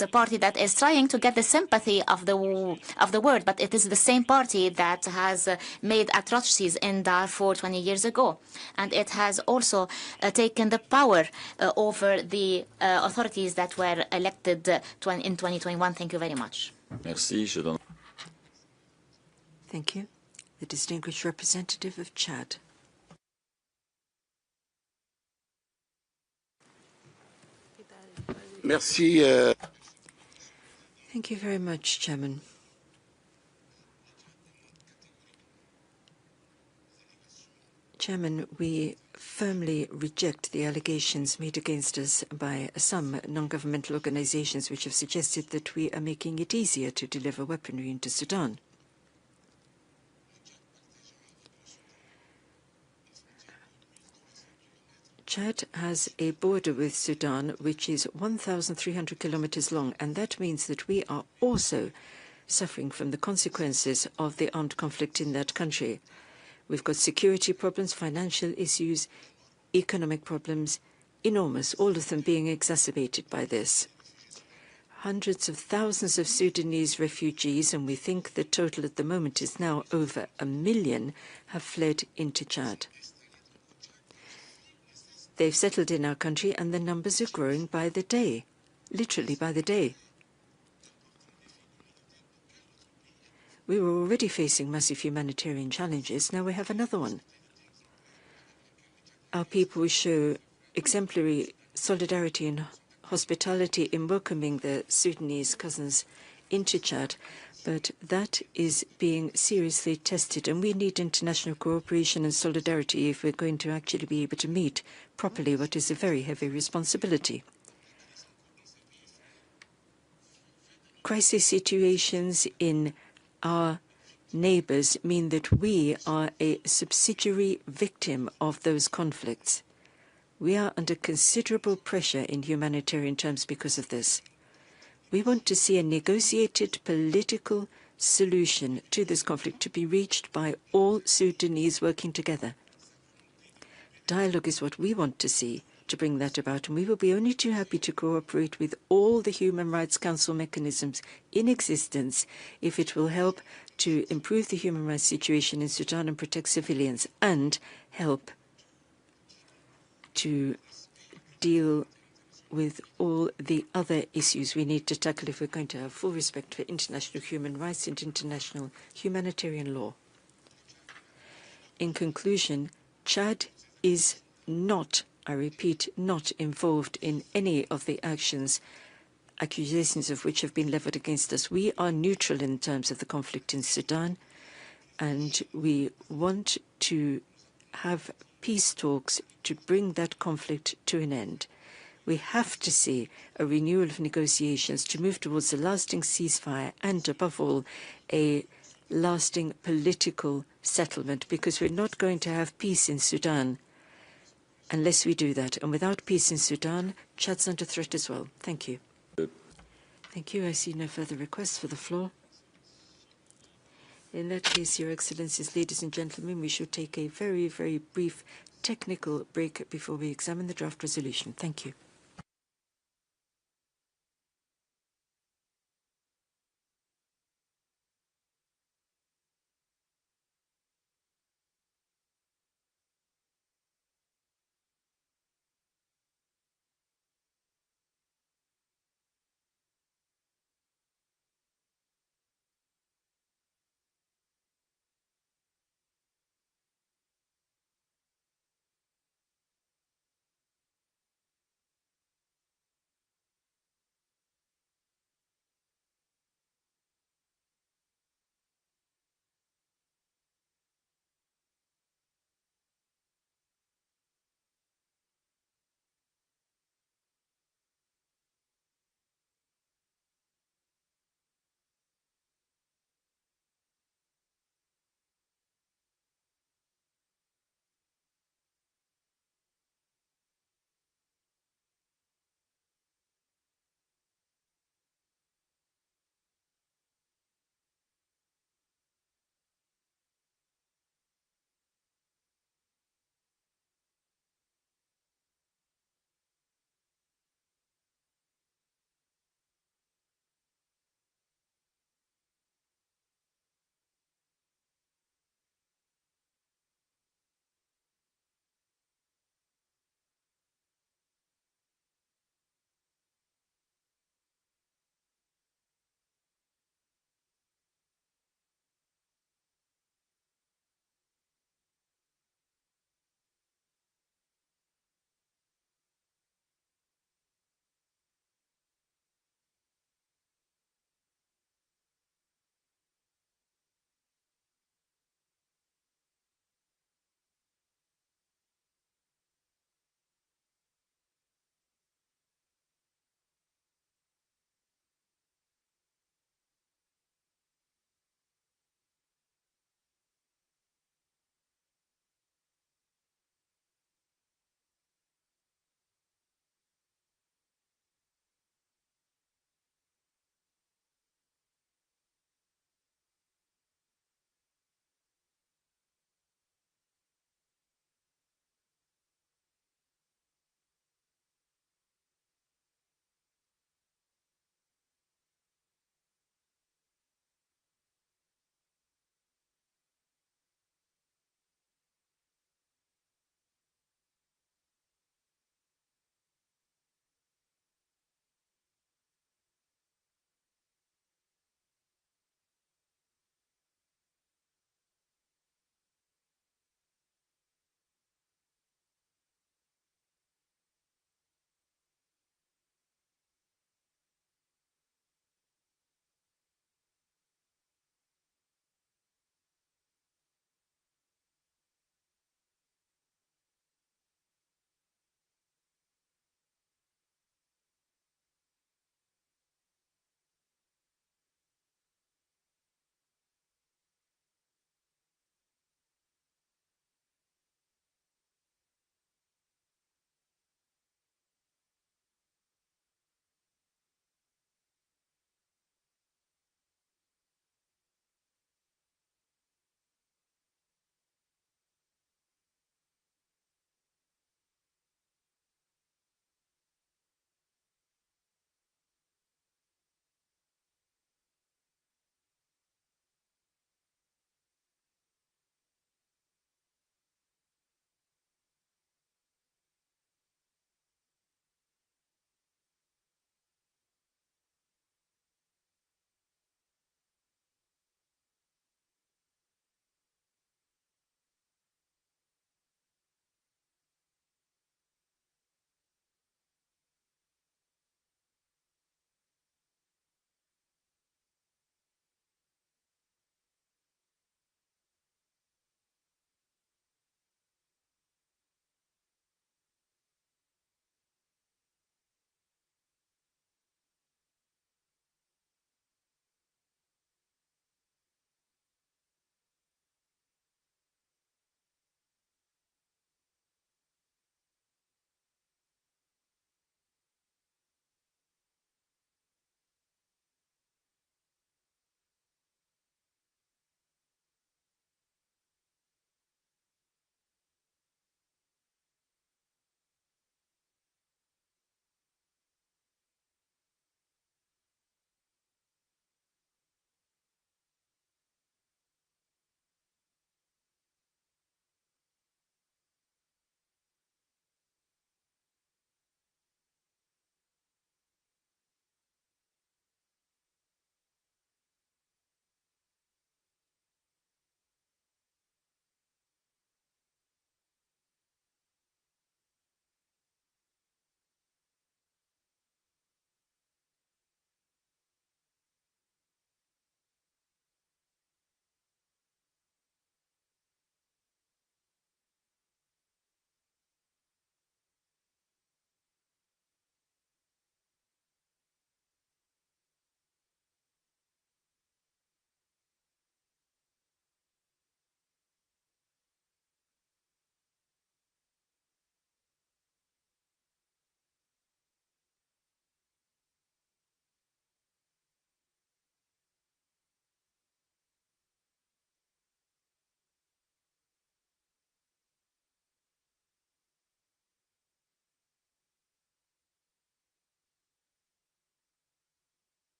a party that is trying to get the sympathy of the world, but it is the same party that has made atrocities in Darfur 20 years ago. And it has also taken the power over the authorities that were elected in 2021. Thank you very much. Merci. Thank you. The distinguished representative of Chad. Merci. Thank you very much, Chairman. Chairman, we firmly reject the allegations made against us by some non-governmental organizations which have suggested that we are making it easier to deliver weaponry into Sudan. Chad has a border with Sudan which is 1,300 kilometers long, and that means that we are also suffering from the consequences of the armed conflict in that country. We've got security problems, financial issues, economic problems, enormous, all of them being exacerbated by this. Hundreds of thousands of Sudanese refugees, and we think the total at the moment is now over 1 million, have fled into Chad. They've settled in our country, and the numbers are growing by the day, literally by the day. We were already facing massive humanitarian challenges. Now we have another one. Our people show exemplary solidarity and hospitality in welcoming the Sudanese cousins into Chad, but that is being seriously tested, and we need international cooperation and solidarity if we're going to actually be able to meet properly what is a very heavy responsibility. Crisis situations in our neighbors mean that we are a subsidiary victim of those conflicts. We are under considerable pressure in humanitarian terms because of this. We want to see a negotiated political solution to this conflict to be reached by all Sudanese working together. Dialogue is what we want to see to bring that about, and we will be only too happy to cooperate with all the Human Rights Council mechanisms in existence if it will help to improve the human rights situation in Sudan and protect civilians, and help to deal with all the other issues we need to tackle if we're going to have full respect for international human rights and international humanitarian law. In conclusion, Chad is not, I repeat, not involved in any of the accusations of which have been leveled against us. We are neutral in terms of the conflict in Sudan, and we want to have peace talks to bring that conflict to an end. We have to see a renewal of negotiations to move towards a lasting ceasefire and, above all, a lasting political settlement, because we're not going to have peace in Sudan unless we do that. And without peace in Sudan, Chad's under threat as well. Thank you. Thank you. I see no further requests for the floor. In that case, Your Excellencies, ladies and gentlemen, we should take a very, very brief technical break before we examine the draft resolution. Thank you.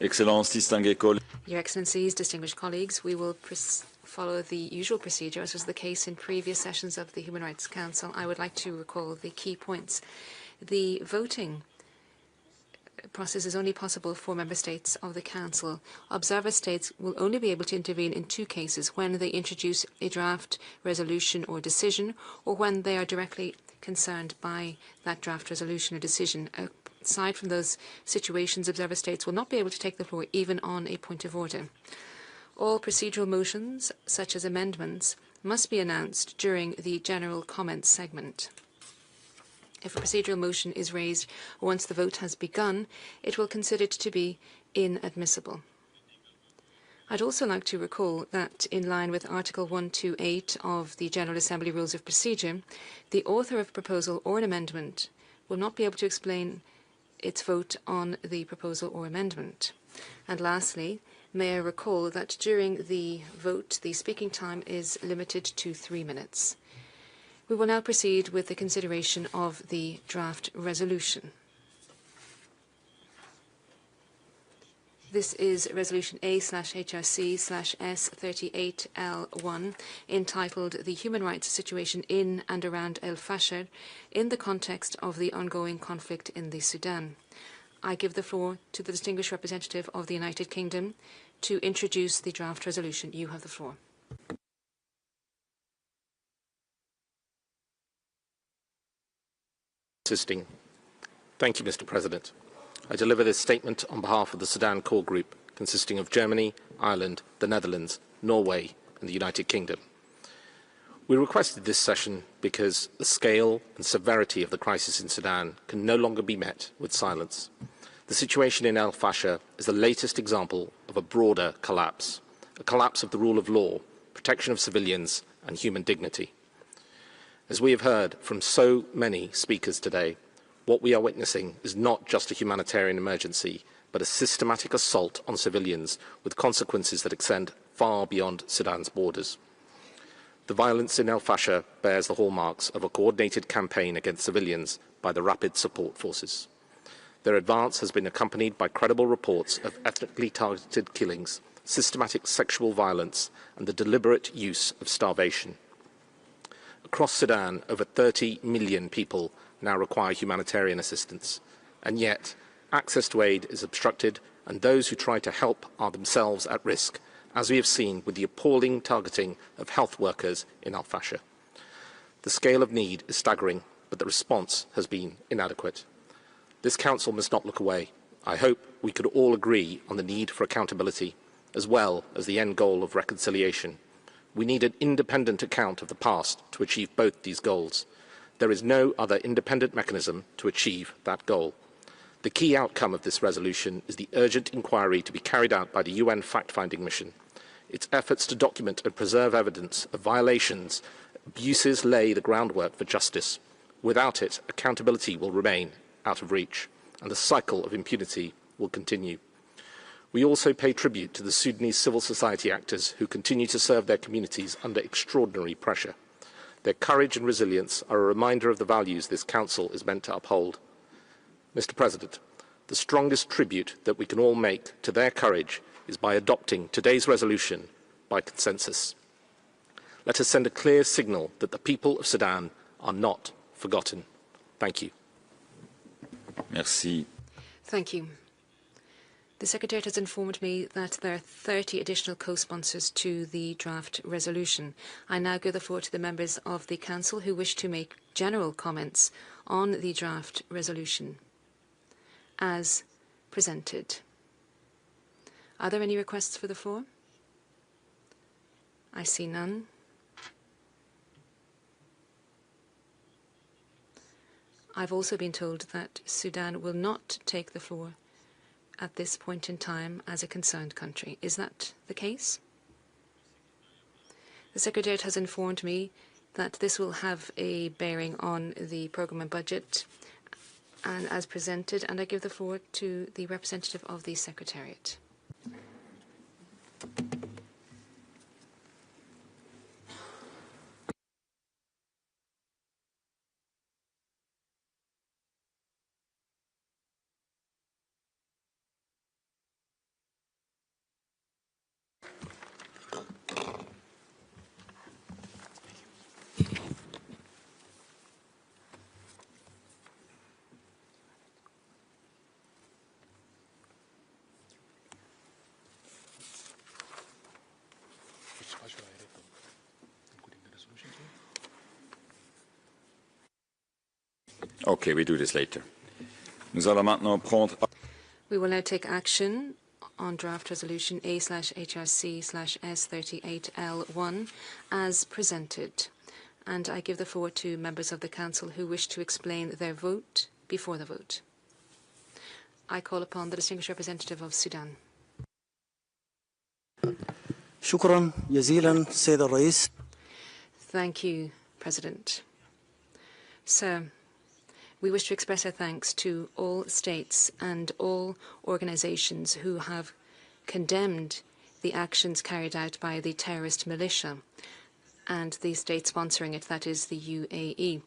Excellences, distingués collègues. Your Excellencies, distinguished colleagues, we will follow the usual procedure, as was the case in previous sessions of the Human Rights Council. I would like to recall the key points. The voting process is only possible for member states of the Council. Observer states will only be able to intervene in two cases: when they introduce a draft resolution or decision, or when they are directly concerned by that draft resolution or decision. Aside from those situations, observer states will not be able to take the floor even on a point of order. All procedural motions, such as amendments, must be announced during the general comments segment. If a procedural motion is raised once the vote has begun, it will consider it to be inadmissible. I'd also like to recall that, in line with Article 128 of the General Assembly Rules of Procedure, the author of a proposal or an amendment will not be able to explain its vote on the proposal or amendment. And lastly, may I recall that during the vote, the speaking time is limited to 3 minutes. We will now proceed with the consideration of the draft resolution. This is Resolution A/HRC/S38L1, entitled The Human Rights Situation in and around Al-Fashir in the context of the ongoing conflict in the Sudan. I give the floor to the distinguished representative of the United Kingdom to introduce the draft resolution. You have the floor. Thank you, Mr. President. I deliver this statement on behalf of the Sudan Core Group, consisting of Germany, Ireland, the Netherlands, Norway, and the United Kingdom. We requested this session because the scale and severity of the crisis in Sudan can no longer be met with silence. The situation in Al-Fashir is the latest example of a broader collapse, a collapse of the rule of law, protection of civilians, and human dignity. As we have heard from so many speakers today, what we are witnessing is not just a humanitarian emergency, but a systematic assault on civilians with consequences that extend far beyond Sudan's borders. The violence in Al-Fashir bears the hallmarks of a coordinated campaign against civilians by the Rapid Support Forces. Their advance has been accompanied by credible reports of ethnically targeted killings, systematic sexual violence, and the deliberate use of starvation. Across Sudan, over 30 million people now require humanitarian assistance, and yet access to aid is obstructed, and those who try to help are themselves at risk, as we have seen with the appalling targeting of health workers in Al-Fashir. The scale of need is staggering, but the response has been inadequate. This Council must not look away. I hope we could all agree on the need for accountability, as well as the end goal of reconciliation. We need an independent account of the past to achieve both these goals. There is no other independent mechanism to achieve that goal. The key outcome of this resolution is the urgent inquiry to be carried out by the UN fact-finding mission. Its efforts to document and preserve evidence of violations, abuses lay the groundwork for justice. Without it, accountability will remain out of reach, and the cycle of impunity will continue. We also pay tribute to the Sudanese civil society actors who continue to serve their communities under extraordinary pressure. Their courage and resilience are a reminder of the values this Council is meant to uphold. Mr. President, the strongest tribute that we can all make to their courage is by adopting today's resolution by consensus. Let us send a clear signal that the people of Sudan are not forgotten. Thank you. Merci. Thank you. The Secretariat has informed me that there are 30 additional co-sponsors to the draft resolution. I now give the floor to the members of the Council who wish to make general comments on the draft resolution as presented. Are there any requests for the floor? I see none. I've also been told that Sudan will not take the floor at this point in time as a concerned country. Is that the case? The Secretariat has informed me that this will have a bearing on the programme and budget and as presented, and I give the floor to the representative of the Secretariat. Okay, we do this later. Nous allons maintenant prendre... We will now take action on draft resolution A/HRC/S38L1 as presented. And I give the floor to members of the Council who wish to explain their vote before the vote. I call upon the distinguished representative of Sudan. شكرا جزيلا سيد الرئيس. Thank you, President. Sir, we wish to express our thanks to all states and all organizations who have condemned the actions carried out by the terrorist militia and the state sponsoring it, that is the UAE.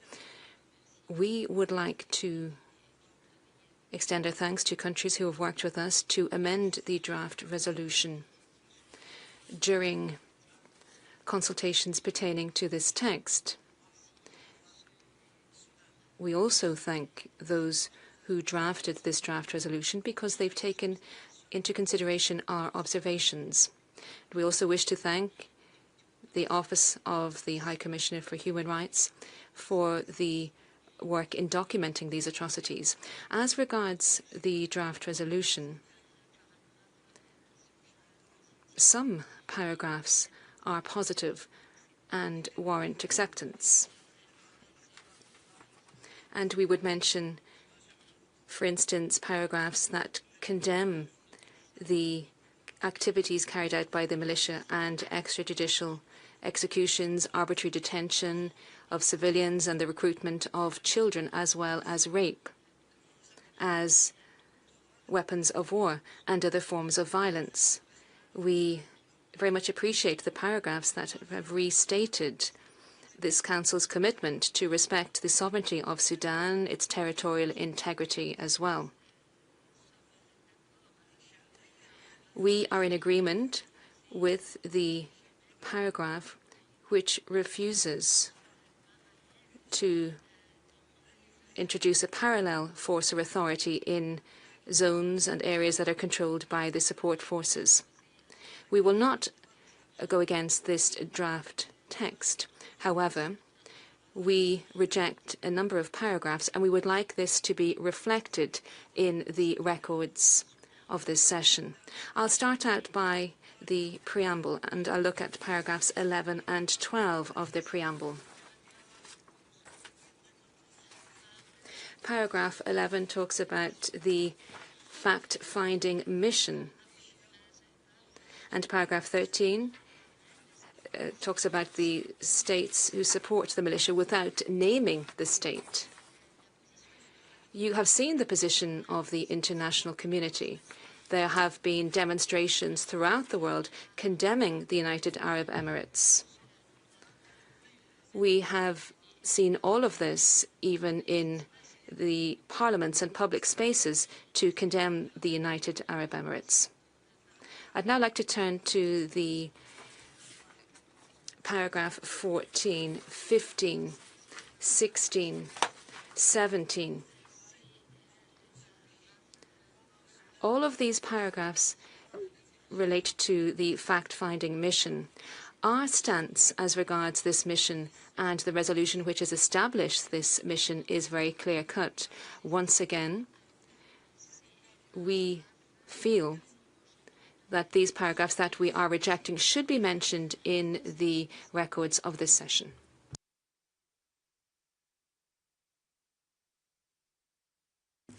We would like to extend our thanks to countries who have worked with us to amend the draft resolution during consultations pertaining to this text. We also thank those who drafted this draft resolution because they've taken into consideration our observations. We also wish to thank the Office of the High Commissioner for Human Rights for the work in documenting these atrocities. As regards the draft resolution, some paragraphs are positive and warrant acceptance. And we would mention, for instance, paragraphs that condemn the activities carried out by the militia and extrajudicial executions, arbitrary detention of civilians, and the recruitment of children, as well as rape as weapons of war and other forms of violence. We very much appreciate the paragraphs that have restated this Council's commitment to respect the sovereignty of Sudan, its territorial integrity as well. We are in agreement with the paragraph which refuses to introduce a parallel force or authority in zones and areas that are controlled by the support forces. We will not go against this draft text. However, we reject a number of paragraphs, and we would like this to be reflected in the records of this session. I'll start out by the preamble, and I'll look at paragraphs 11 and 12 of the preamble. Paragraph 11 talks about the fact-finding mission, and paragraph 13 talks about the states who support the militia without naming the state. You have seen the position of the international community. There have been demonstrations throughout the world condemning the United Arab Emirates. We have seen all of this even in the parliaments and public spaces to condemn the United Arab Emirates. I'd now like to turn to the paragraph 14, 15, 16, 17. All of these paragraphs relate to the fact-finding mission. Our stance as regards this mission and the resolution which has established this mission is very clear-cut. Once again, we feel that these paragraphs that we are rejecting should be mentioned in the records of this session.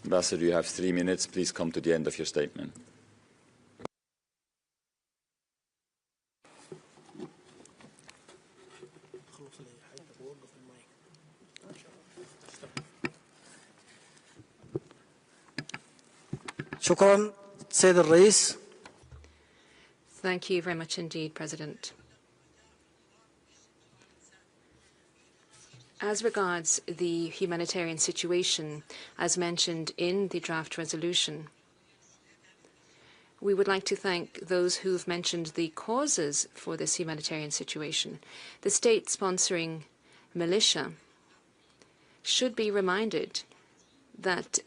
Ambassador, you have 3 minutes. Please come to the end of your statement. شكرا سيد الرئيس. Thank you very much indeed, President. As regards the humanitarian situation, as mentioned in the draft resolution, we would like to thank those who've mentioned the causes for this humanitarian situation. The state sponsoring militia should be reminded that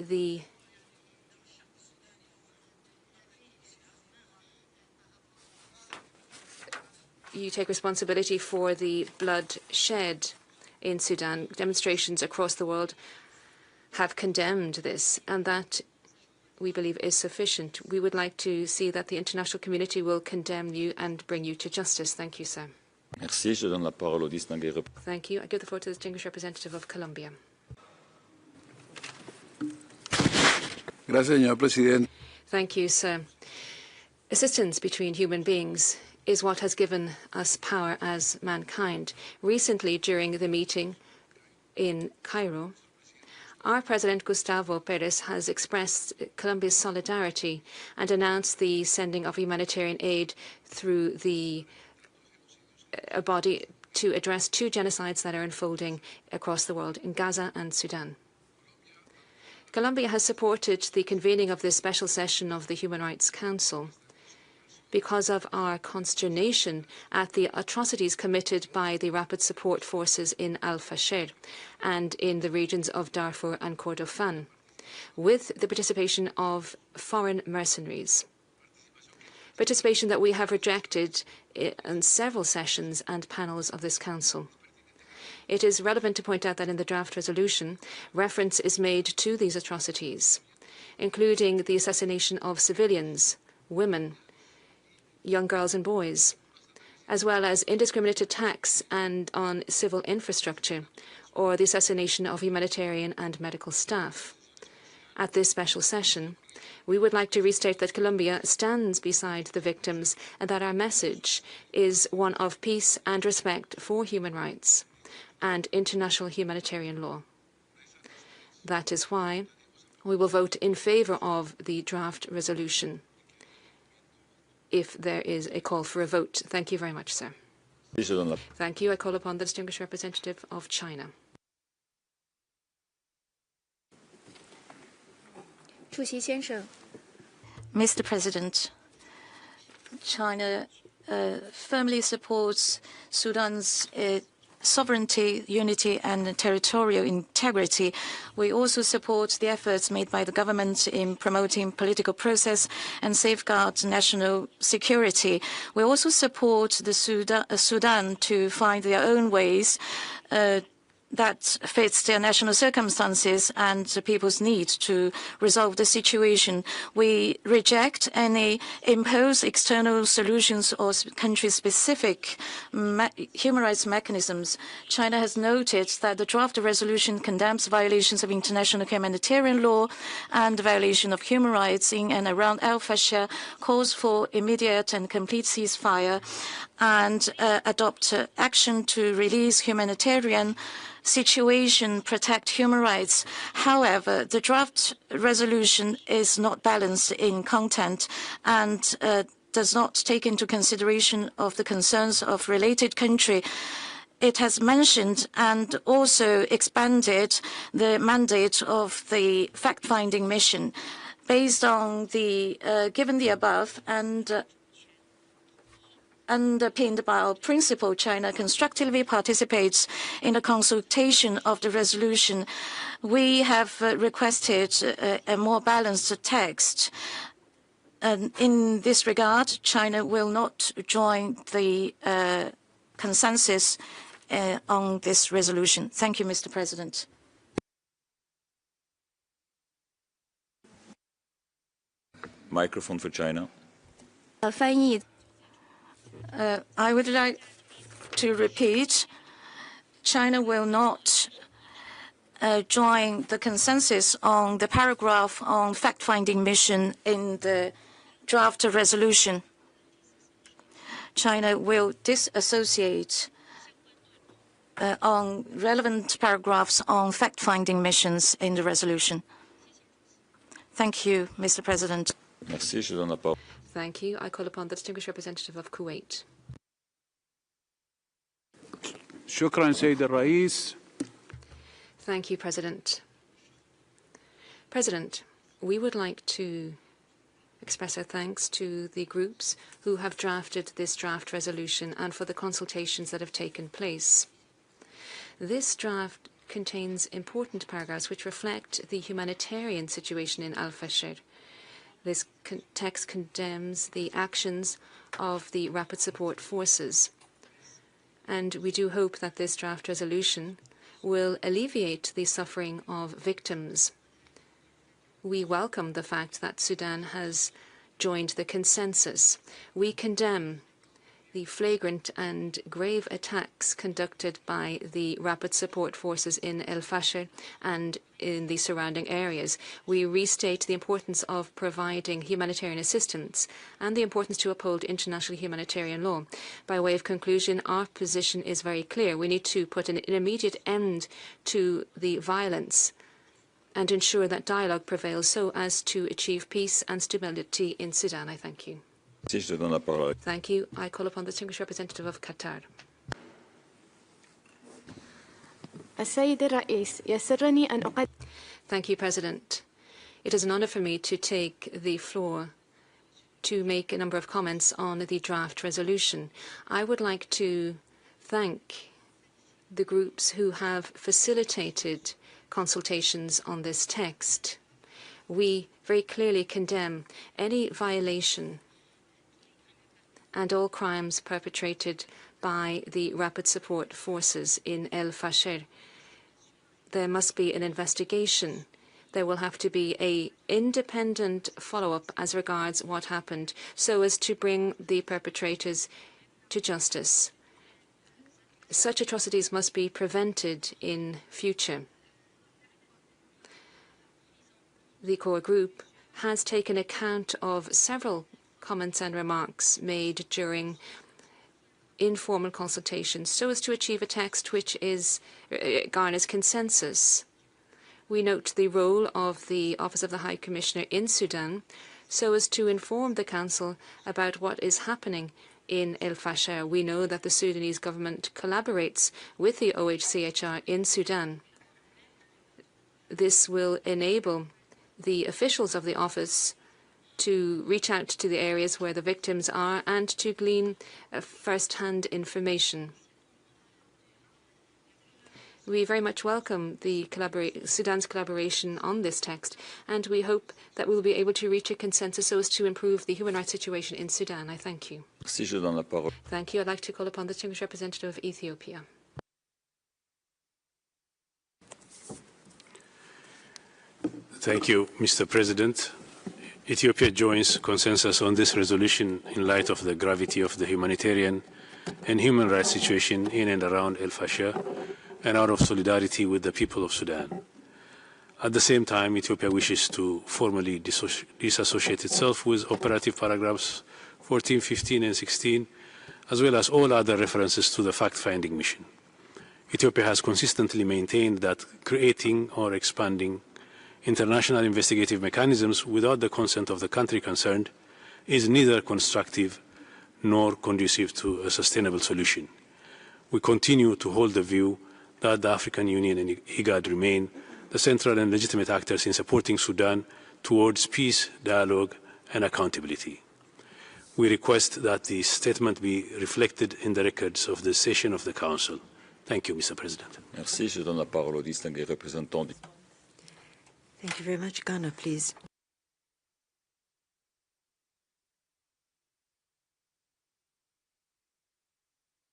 you take responsibility for the blood shed in Sudan. Demonstrations across the world have condemned this, and that we believe is sufficient. We would like to see that the international community will condemn you and bring you to justice. Thank you, sir. Merci. Je donne la parole au distingué. Thank you. I give the floor to the distinguished representative of Colombia. Gracias, señor presidente. Thank you, sir. Assistance between human beings is what has given us power as mankind. Recently, during the meeting in Cairo, our President Gustavo Perez has expressed Colombia's solidarity and announced the sending of humanitarian aid through a body to address 2 genocides that are unfolding across the world in Gaza and Sudan. Colombia has supported the convening of this special session of the Human Rights Council because of our consternation at the atrocities committed by the Rapid Support Forces in Al-Fashir and in the regions of Darfur and Kordofan, with the participation of foreign mercenaries. Participation that we have rejected in several sessions and panels of this Council. It is relevant to point out that in the draft resolution, reference is made to these atrocities, including the assassination of civilians, women, young girls and boys, as well as indiscriminate attacks on civil infrastructure or the assassination of humanitarian and medical staff. At this special session, we would like to restate that Colombia stands beside the victims and that our message is one of peace and respect for human rights and international humanitarian law. That is why we will vote in favor of the draft resolution if there is a call for a vote. Thank you very much, sir. Thank you. I call upon the distinguished representative of China. Mr. President, China firmly supports Sudan's sovereignty, unity and territorial integrity. We also support the efforts made by the government in promoting political process and safeguard national security. We also support the Sudan to find their own ways that fits their national circumstances and the people's needs to resolve the situation. We reject any imposed external solutions or country-specific human rights mechanisms. China has noted that the draft resolution condemns violations of international humanitarian law and violation of human rights in and around Al-Fashir, calls for immediate and complete ceasefire, and adopt action to release humanitarian situation, protect human rights. However, the draft resolution is not balanced in content and does not take into consideration of the concerns of related country. It has mentioned and also expanded the mandate of the fact-finding mission. Based on the given the above and underpinned by our principle, China constructively participates in the consultation of the resolution. We have requested a more balanced text. In this regard, China will not join the consensus on this resolution. Thank you, Mr. President. Microphone for China. I would like to repeat, China will not join the consensus on the paragraph on fact-finding mission in the draft resolution. China will disassociate on relevant paragraphs on fact-finding missions in the resolution. Thank you, Mr. President. Merci. Je donne la parole. Thank you. I call upon the distinguished representative of Kuwait. شكرا سيد الرئيس. Thank you, President. President, we would like to express our thanks to the groups who have drafted this draft resolution and for the consultations that have taken place. This draft contains important paragraphs which reflect the humanitarian situation in Al-Fashir. This text condemns the actions of the Rapid Support Forces. And we do hope that this draft resolution will alleviate the suffering of victims. We welcome the fact that Sudan has joined the consensus. We condemn the flagrant and grave attacks conducted by the Rapid Support Forces in Al-Fashir and in the surrounding areas. We restate the importance of providing humanitarian assistance and the importance to uphold international humanitarian law. By way of conclusion, our position is very clear. We need to put an immediate end to the violence and ensure that dialogue prevails so as to achieve peace and stability in Sudan. I thank you. Thank you. I call upon the distinguished representative of Qatar. Thank you, President. It is an honor for me to take the floor to make a number of comments on the draft resolution. I would like to thank the groups who have facilitated consultations on this text. We very clearly condemn any violation and all crimes perpetrated by the Rapid Support Forces in Al-Fashir. There must be an investigation. There will have to be an independent follow-up as regards what happened so as to bring the perpetrators to justice. Such atrocities must be prevented in future. The core group has taken account of several comments and remarks made during informal consultations so as to achieve a text which garners consensus. We note the role of the Office of the High Commissioner in Sudan so as to inform the Council about what is happening in Al-Fashir. We know that the Sudanese government collaborates with the OHCHR in Sudan. This will enable the officials of the office to reach out to the areas where the victims are and to glean first-hand information. We very much welcome the Sudan's collaboration on this text, and we hope that we will be able to reach a consensus so as to improve the human rights situation in Sudan. I thank you. Thank you. I'd like to call upon the distinguished representative of Ethiopia. Thank you, Mr. President. Ethiopia joins consensus on this resolution in light of the gravity of the humanitarian and human rights situation in and around Al-Fashir and out of solidarity with the people of Sudan. At the same time, Ethiopia wishes to formally disassociate itself with operative paragraphs 14, 15, and 16, as well as all other references to the fact-finding mission. Ethiopia has consistently maintained that creating or expanding international investigative mechanisms without the consent of the country concerned is neither constructive nor conducive to a sustainable solution. We continue to hold the view that the African Union and IGAD remain the central and legitimate actors in supporting Sudan towards peace, dialogue, and accountability. We request that the statement be reflected in the records of the session of the Council. Thank you, Mr. President. Merci. Je donne la parole au distingué représentant du... Thank you very much. Ghana, please.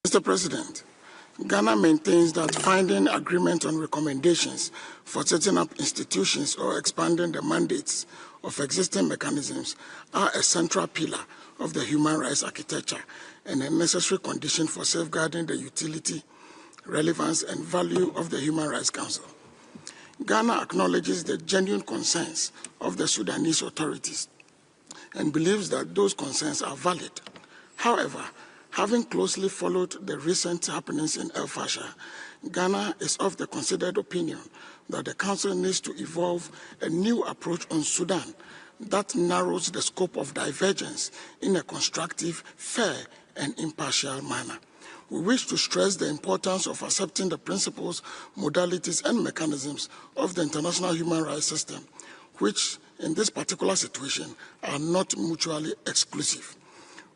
Mr. President, Ghana maintains that finding agreement on recommendations for setting up institutions or expanding the mandates of existing mechanisms are a central pillar of the human rights architecture and a necessary condition for safeguarding the utility, relevance, and value of the Human Rights Council. Ghana acknowledges the genuine concerns of the Sudanese authorities and believes that those concerns are valid. However, having closely followed the recent happenings in Al-Fashir, Ghana is of the considered opinion that the Council needs to evolve a new approach on Sudan that narrows the scope of divergence in a constructive, fair, and impartial manner. We wish to stress the importance of accepting the principles, modalities, and mechanisms of the international human rights system, which, in this particular situation, are not mutually exclusive.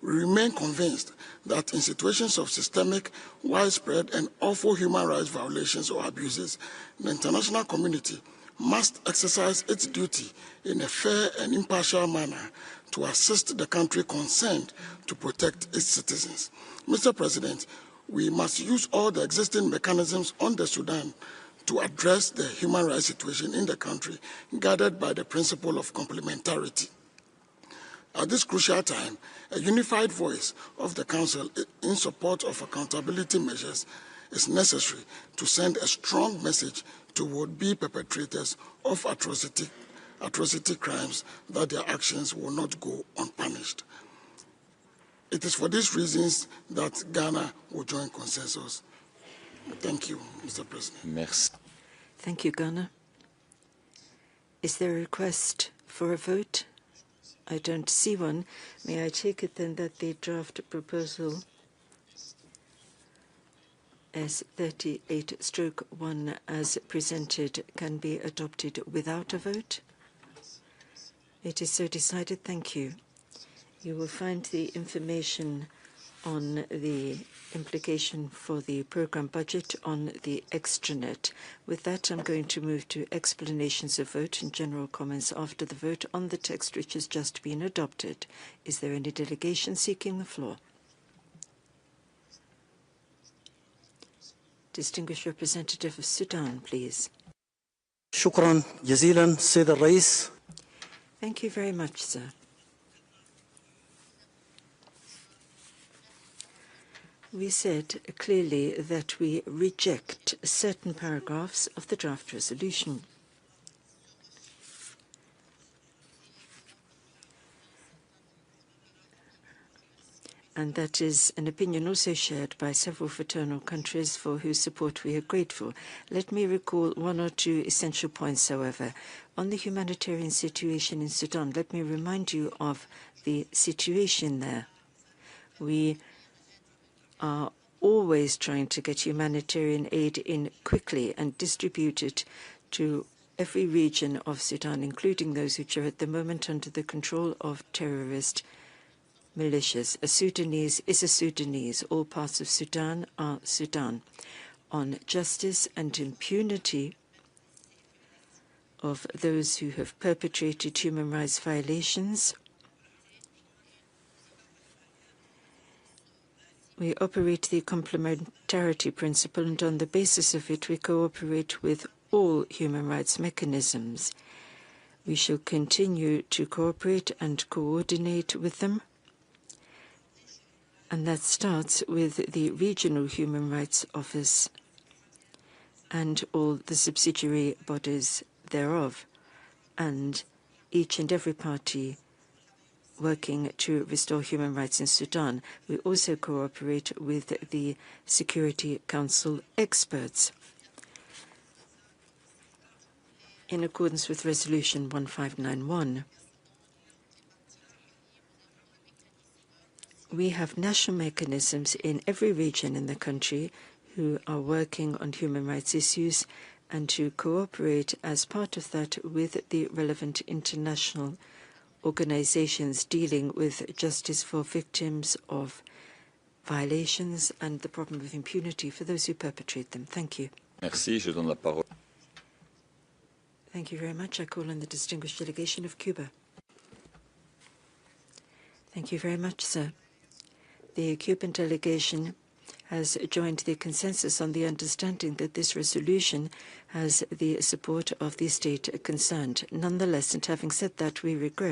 We remain convinced that in situations of systemic, widespread, and awful human rights violations or abuses, the international community must exercise its duty in a fair and impartial manner to assist the country concerned to protect its citizens. Mr. President, we must use all the existing mechanisms on the Sudan to address the human rights situation in the country, guided by the principle of complementarity. At this crucial time, a unified voice of the Council in support of accountability measures is necessary to send a strong message to would-be perpetrators of atrocity crimes that their actions will not go unpunished. It is for these reasons that Ghana will join consensus. Thank you, Mr. President. Merci. Thank you, Ghana. Is there a request for a vote? I don't see one. May I take it then that the draft proposal S38/1 as presented can be adopted without a vote? It is so decided. Thank you. You will find the information on the implication for the program budget on the extranet. With that, I'm going to move to explanations of vote and general comments after the vote on the text which has just been adopted. Is there any delegation seeking the floor? Distinguished representative of Sudan, please. شكرا جزيلا سيد الرئيس. Thank you very much, sir. We said clearly that we reject certain paragraphs of the draft resolution. And that is an opinion also shared by several fraternal countries for whose support we are grateful. Let me recall one or two essential points, however. On the humanitarian situation in Sudan, let me remind you of the situation there. We are always trying to get humanitarian aid in quickly and distribute it to every region of Sudan, including those which are at the moment under the control of terrorist militias. A Sudanese is a Sudanese. All parts of Sudan are Sudan. On justice and impunity of those who have perpetrated human rights violations, we operate the complementarity principle, and on the basis of it, we cooperate with all human rights mechanisms. We shall continue to cooperate and coordinate with them, and that starts with the Regional Human Rights Office and all the subsidiary bodies thereof, and each and every party working to restore human rights in Sudan. We also cooperate with the Security Council experts in accordance with Resolution 1591. We have national mechanisms in every region in the country who are working on human rights issues and to cooperate as part of that with the relevant international organizations dealing with justice for victims of violations and the problem of impunity for those who perpetrate them. Thank you. Merci. Je donne la parole. Thank you very much. I call on the distinguished delegation of Cuba. Thank you very much, sir. The Cuban delegation has joined the consensus on the understanding that this resolution has the support of the state concerned. Nonetheless, and having said that, we regret